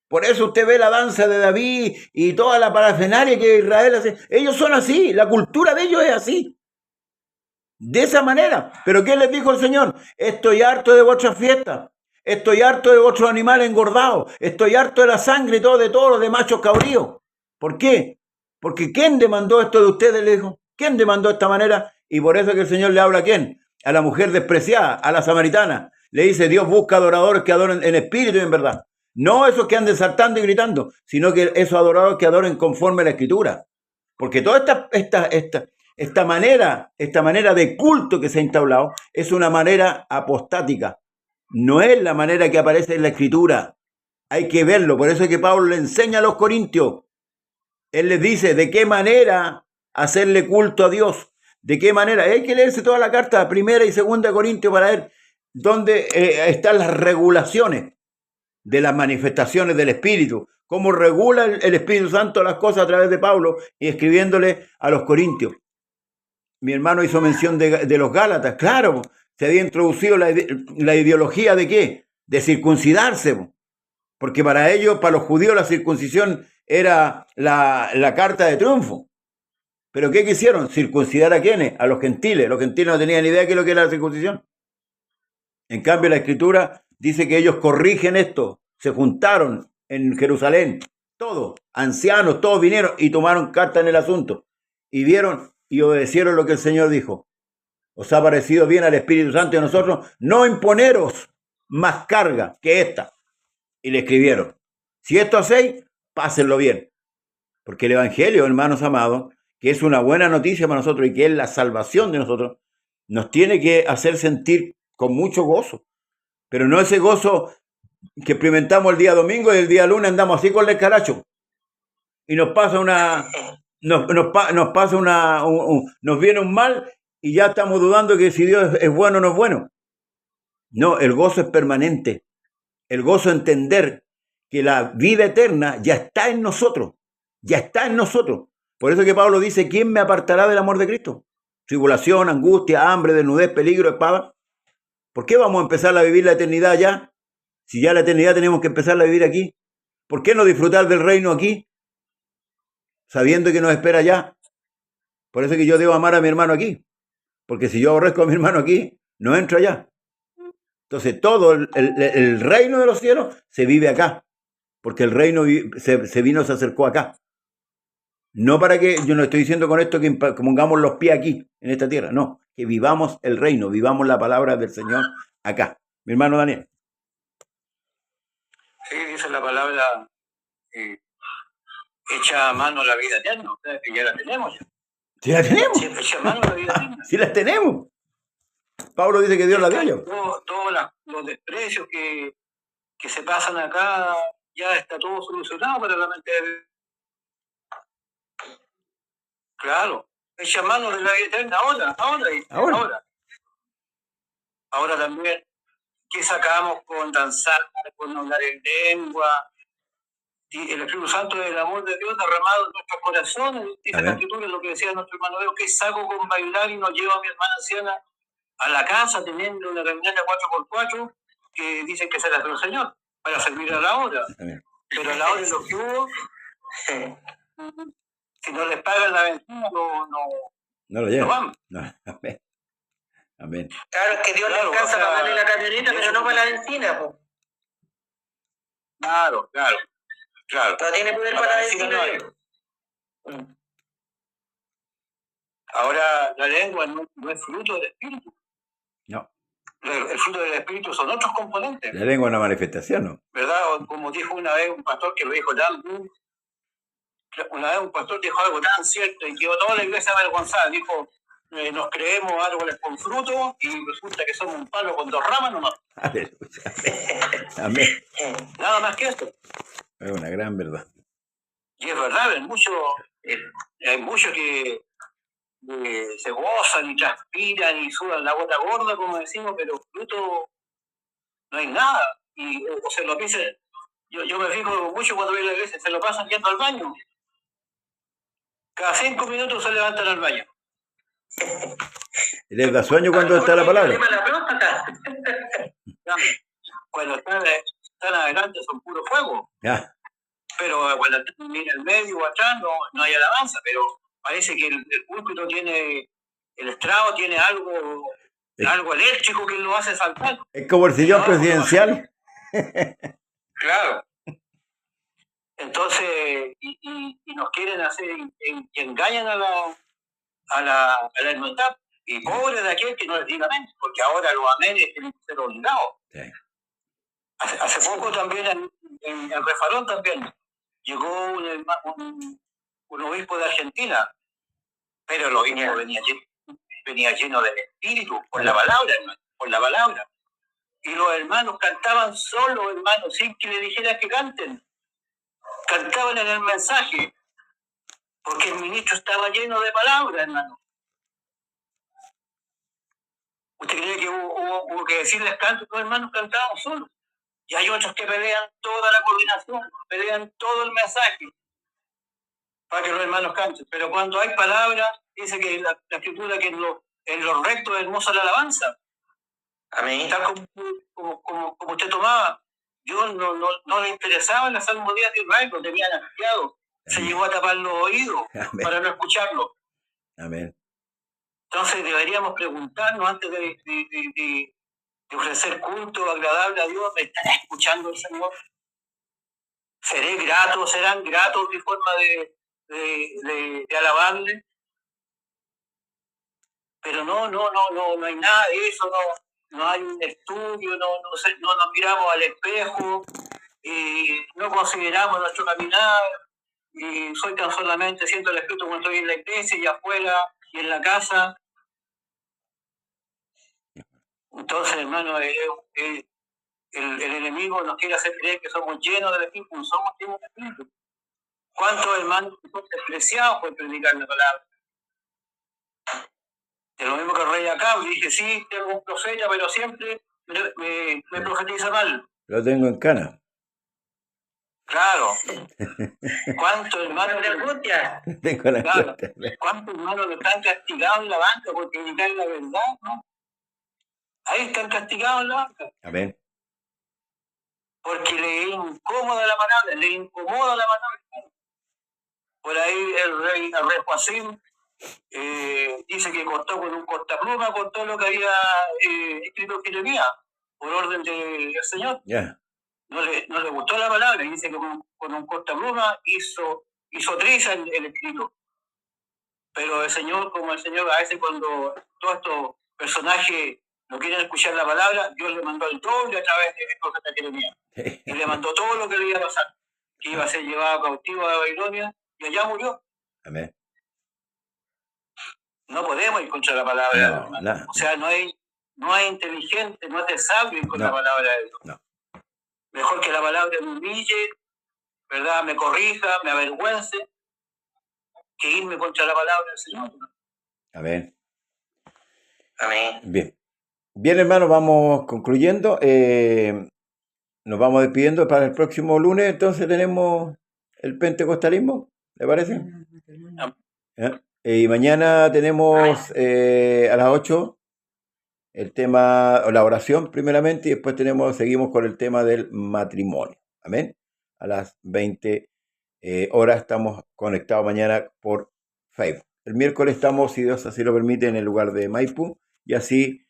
Por eso usted ve la danza de David y toda la parafernalia que Israel hace. Ellos son así, la cultura de ellos es así. De esa manera. Pero ¿qué les dijo el Señor? Estoy harto de vuestras fiestas. Estoy harto de vuestros animales engordados. Estoy harto de la sangre y todo de todos los de machos cabríos. ¿Por qué? Porque ¿quién demandó esto de ustedes? Le dijo. ¿Quién demandó esta manera? Y por eso que el Señor le habla a ¿quién? A la mujer despreciada, a la samaritana. Le dice, Dios busca adoradores que adoren en espíritu y en verdad. No esos que anden saltando y gritando, sino que esos adoradores que adoren conforme a la Escritura. Porque toda esta manera de culto que se ha instaurado es una manera apostática. No es la manera que aparece en la Escritura. Hay que verlo. Por eso es que Pablo le enseña a los corintios. Él les dice de qué manera hacerle culto a Dios. De qué manera. Hay que leerse toda la carta, 1 y 2 Corintios, para ver dónde están las regulaciones de las manifestaciones del Espíritu. Cómo regula el Espíritu Santo las cosas a través de Pablo y escribiéndole a los corintios. Mi hermano hizo mención de los Gálatas. Claro, se había introducido la ideología de ¿qué? De circuncidarse. Porque para ellos, para los judíos, la circuncisión era la carta de triunfo. ¿Pero qué quisieron? ¿Circuncidar a quiénes? A los gentiles. Los gentiles no tenían ni idea de qué es lo que era la circuncisión. En cambio, la Escritura dice que ellos corrigen esto. Se juntaron en Jerusalén. Todos, ancianos, todos vinieron y tomaron carta en el asunto. Y vieron y obedecieron lo que el Señor dijo. ¿Os ha parecido bien al Espíritu Santo y a nosotros? No imponeros más carga que esta. Y le escribieron. Si esto hacéis, pásenlo bien. Porque el Evangelio, hermanos amados, que es una buena noticia para nosotros y que es la salvación de nosotros, nos tiene que hacer sentir con mucho gozo. Pero no ese gozo que experimentamos el día domingo y el día lunes andamos así con el escaracho. Y nos pasa nos viene un mal y ya estamos dudando que si Dios es bueno o no es bueno. No, el gozo es permanente. El gozo es entender que la vida eterna ya está en nosotros. Ya está en nosotros. Por eso que Pablo dice, ¿quién me apartará del amor de Cristo? Tribulación, angustia, hambre, desnudez, peligro, espada. ¿Por qué vamos a empezar a vivir la eternidad ya? Si ya la eternidad tenemos que empezar a vivir aquí. ¿Por qué no disfrutar del reino aquí? Sabiendo que nos espera allá. Por eso que yo debo amar a mi hermano aquí. Porque si yo aborrezco a mi hermano aquí, no entro allá. Entonces todo el reino de los cielos se vive acá. Porque el reino se acercó acá. No para que, yo no estoy diciendo con esto que pongamos los pies aquí, en esta tierra. No, que vivamos el reino, vivamos la palabra del Señor acá. Mi hermano Daniel. Sí, dice la palabra, echa a mano la vida eterna, o sea, que ya la tenemos. Ya. ¿Sí la tenemos? Sí, echa a mano la vida eterna. Sí la tenemos. Pablo dice que Dios la dio ya. Todos los desprecios que se pasan acá, ya está todo solucionado para la mente de... Claro, echa mano de la vida eterna ahora. Ahora también, ¿qué sacamos con danzar, con hablar en lengua? Y el Espíritu Santo es el amor de Dios derramado en nuestros corazones. Dice la Escritura, lo que decía nuestro hermano Leo, que saco con bailar y nos lleva a mi hermana anciana a la casa teniendo una reunión de 4x4 que dicen que se las dio el Señor para servir a la hora. Pero a la hora de los que hubo, si no les pagan la benzina, no lo llevan. No. Amén. Claro, es que Dios le alcanza para darle la camioneta, pero no para la benzina, po. Claro. No tiene poder para la benzina. Ahora, la lengua no es fruto del Espíritu. No. El fruto del Espíritu son otros componentes. La lengua es una manifestación, ¿no? ¿Verdad? Como dijo una vez un pastor que lo dijo una vez un pastor dijo algo tan cierto y quedó toda la iglesia avergonzada. Dijo, nos creemos árboles con fruto y resulta que somos un palo con 2 ramas nomás. Aleluya. Amén. Nada más que esto. Es una gran verdad. Y es verdad, hay muchos que se gozan y transpiran y sudan la gota gorda, como decimos, pero fruto no hay nada. Y o se lo piensan, yo me fijo mucho cuando voy a la iglesia, se lo pasan yendo al baño. Cada 5 minutos se levantan al baño. ¿Les da sueño cuando está la palabra? La próstata. Cuando están adelante son puro fuego. Ya. Pero cuando están en el medio o atrás no hay alabanza, pero parece que el púlpito tiene, el estrado tiene algo eléctrico que lo hace saltar. Es como el sillón presidencial. Claro. Entonces, y nos quieren hacer, y engañan a la hermandad. Y pobre de aquel que no les diga amén, porque ahora los amenes tienen que ser obligados. Sí. Hace poco también, en el Refalón también, llegó un obispo de Argentina, pero el obispo venía lleno del espíritu, por la palabra, hermano, por la palabra. Y los hermanos cantaban solos, hermanos, sin que le dijeras que canten. Cantaban en el mensaje, porque el ministro estaba lleno de palabra, hermano. ¿Usted cree que hubo que decirles canto? Los hermanos cantaban solos. Y hay otros que pelean toda la coordinación, pelean todo el mensaje para que los hermanos canten. Pero cuando hay palabras, dice que la escritura que en lo recto es hermosa la alabanza. Amén. Tal como usted tomaba. Dios no le interesaba las salmodías de Israel, lo tenían asfiado. Se llegó a tapar los oídos para no escucarlo. Amén. Entonces deberíamos preguntarnos antes de ofrecer culto agradable a Dios, ¿me estará escuchando el Señor? ¿Serán gratos mi forma de alabarle? Pero no hay nada de eso, no hay un estudio, no nos miramos al espejo, no consideramos nuestro caminar, y soy tan solamente, siento el Espíritu cuando estoy en la iglesia y afuera y en la casa. Entonces, hermano, el enemigo nos quiere hacer creer que somos llenos del Espíritu, no somos llenos del Espíritu. ¿Cuántos hermanos son despreciados por predicar la palabra? Es lo mismo que el rey Acab, dije, sí, tengo un profeta, pero siempre me profetiza mal. Lo tengo en cana. Claro. ¿Cuántos hermanos de angustia? Tengo la claro, cuenta. ¿cuántos hermanos están castigados en la banca por predicar la verdad? ¿No? Ahí están castigados en la banca. Amén. Porque le incomoda la palabra, le incomoda la palabra. Por ahí el rey Joacim dice que cortó con un cortapluma, cortó lo que había escrito Jeremías, por orden del Señor. Ya. No le gustó la palabra, y dice que con un cortapluma hizo triza el escrito. Pero el Señor, como el Señor, a veces cuando todos estos personajes no quieren escuchar la palabra, Dios le mandó el doble a través del profeta Jeremías. Y le mandó todo lo que le iba a pasar, que iba a ser llevado cautivo a Babilonia, y allá murió. Amén. No podemos ir contra la palabra. No. O sea, no hay inteligente, no es de sabio ir contra la palabra de Dios. No. Mejor que la palabra me humille, ¿verdad? Me corrija, me avergüence, que irme contra la palabra del Señor. Amén. Amén. Bien, hermanos, vamos concluyendo. Nos vamos despidiendo para el próximo lunes. Entonces tenemos el pentecostalismo, ¿le parece? Y mañana tenemos a las 8 el tema, la oración primeramente, y después seguimos con el tema del matrimonio. Amén. A las 20 horas estamos conectados mañana por Facebook. El miércoles estamos, si Dios así lo permite, en el lugar de Maipú, y así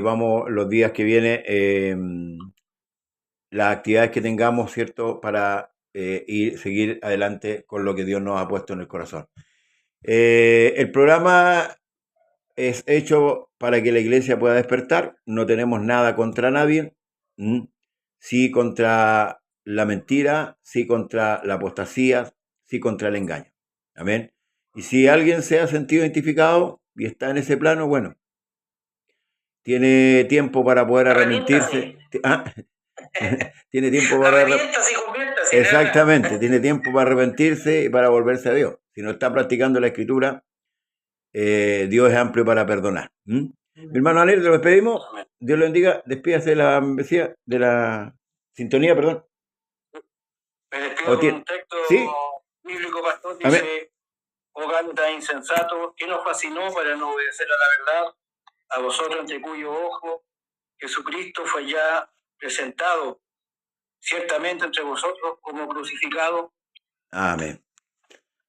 vamos los días que vienen, las actividades que tengamos, ¿cierto?, para seguir adelante con lo que Dios nos ha puesto en el corazón. El programa es hecho para que la iglesia pueda despertar. No tenemos nada contra nadie. Sí contra la mentira, sí contra la apostasía, sí contra el engaño. Amén. Y si alguien se ha sentido identificado y está en ese plano, bueno, tiene tiempo para poder arrepentirse. Tiene tiempo para exactamente, tiene tiempo para arrepentirse y para volverse a Dios. Si no está practicando la escritura, Dios es amplio para perdonar. ¿Mm? Mi hermano Daniel, te lo despedimos. Amén. Dios lo bendiga. Despídase de la sintonía, perdón. Me despido con un texto ¿Sí? bíblico, pastor. Amén. Dice: oh Gálatas insensato, que nos fascinó para no obedecer a la verdad, a vosotros ante cuyo ojo Jesucristo fue ya presentado ciertamente entre vosotros como crucificado. Amén.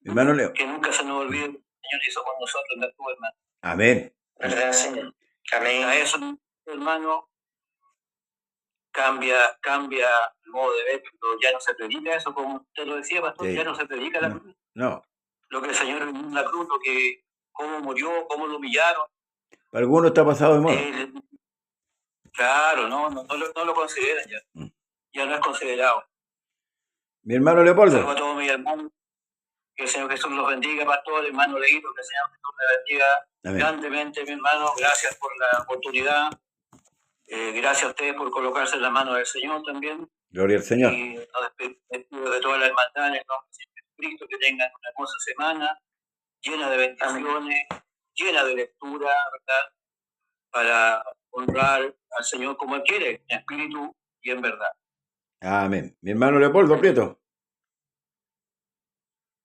Mi hermano Leo. Que nunca se nos olvide lo que el Señor hizo con nosotros en la cruz, hermano. Amén. ¿Verdad, Señor? Amén. A eso, hermano, cambia el modo de ver, pero ya no se predica eso, como usted lo decía, pastor, Sí. ya no se predica la cruz. No. Lo que el Señor vivió en la cruz, lo que, cómo murió, cómo lo humillaron. Para algunos está pasado de moda. Claro, no lo consideran ya. Ya no es considerado. Mi hermano Leopoldo. Saludos a todos mis hermanos. Que el Señor Jesús los bendiga, pastor, hermano Leito, que el Señor Jesús le bendiga grandemente, mi hermano. Gracias por la oportunidad. Gracias a ustedes por colocarse en la mano del Señor también. Gloria al Señor. Y nos despido de toda la hermandad en el nombre del Señor Jesucristo. Que tengan una hermosa semana, llena de bendiciones, llena de lectura, ¿verdad? Para honrar al Señor como Él quiere, en espíritu y en verdad. Amén. Mi hermano Leopoldo Prieto.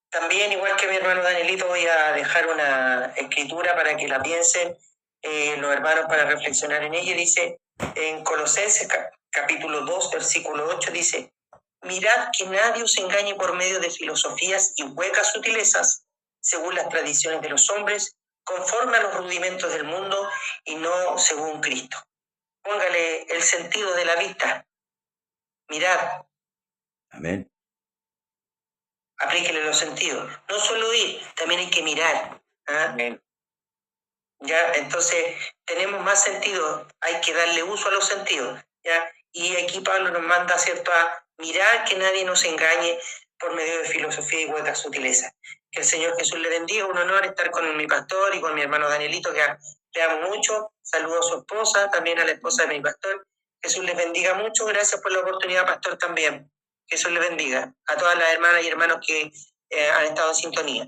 También, igual que mi hermano Danielito, voy a dejar una escritura para que la piensen los hermanos para reflexionar en ella. Dice en Colosenses capítulo 2, versículo 8, dice: mirad que nadie os engañe por medio de filosofías y huecas sutilezas, según las tradiciones de los hombres, conforme a los rudimentos del mundo y no según Cristo. Póngale el sentido de la vista. Mirad. Amén. Aplíquele los sentidos. No solo oír, también hay que mirar. Amén. Ya, entonces tenemos más sentido, hay que darle uso a los sentidos. ¿Ya? Y aquí Pablo nos manda, ¿cierto?, a mirar que nadie nos engañe por medio de filosofía y huecas sutilezas. Que el Señor Jesús le bendiga, un honor estar con mi pastor y con mi hermano Danielito, que le amo mucho. Saludo a su esposa, también a la esposa de mi pastor. Jesús les bendiga mucho, gracias por la oportunidad, pastor, también. Jesús les bendiga a todas las hermanas y hermanos que han estado en sintonía.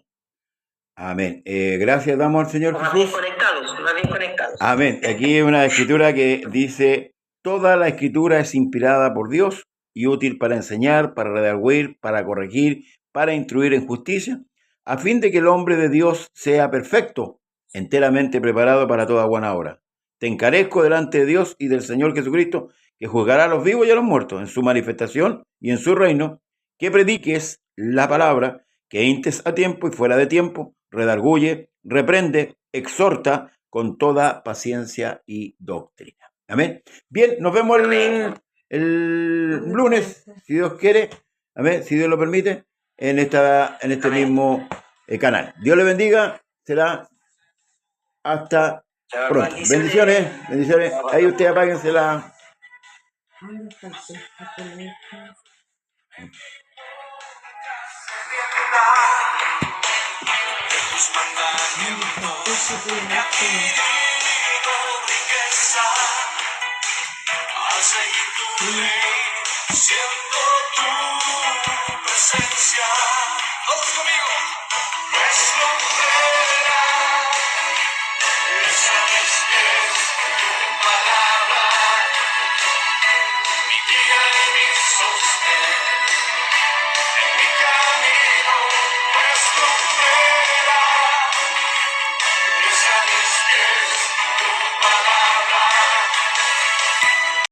Amén. Gracias damos al Señor Más Jesús. bien conectados. Amén. Aquí hay una escritura que dice: toda la escritura es inspirada por Dios y útil para enseñar, para redarguir, para corregir, para instruir en justicia, a fin de que el hombre de Dios sea perfecto, enteramente preparado para toda buena obra. Te encarezco delante de Dios y del Señor Jesucristo, que juzgará a los vivos y a los muertos en su manifestación y en su reino, que prediques la palabra, que intes a tiempo y fuera de tiempo, redarguye, reprende, exhorta con toda paciencia y doctrina. Amén. Bien, nos vemos el lunes, si Dios quiere, amén, si Dios lo permite, en este mismo canal. Dios le bendiga, será hasta pronto. Bendiciones. Ahí usted apáguense la... Tus mandamientos me ha adquirido riqueza al seguir tu ley, siento tu presencia.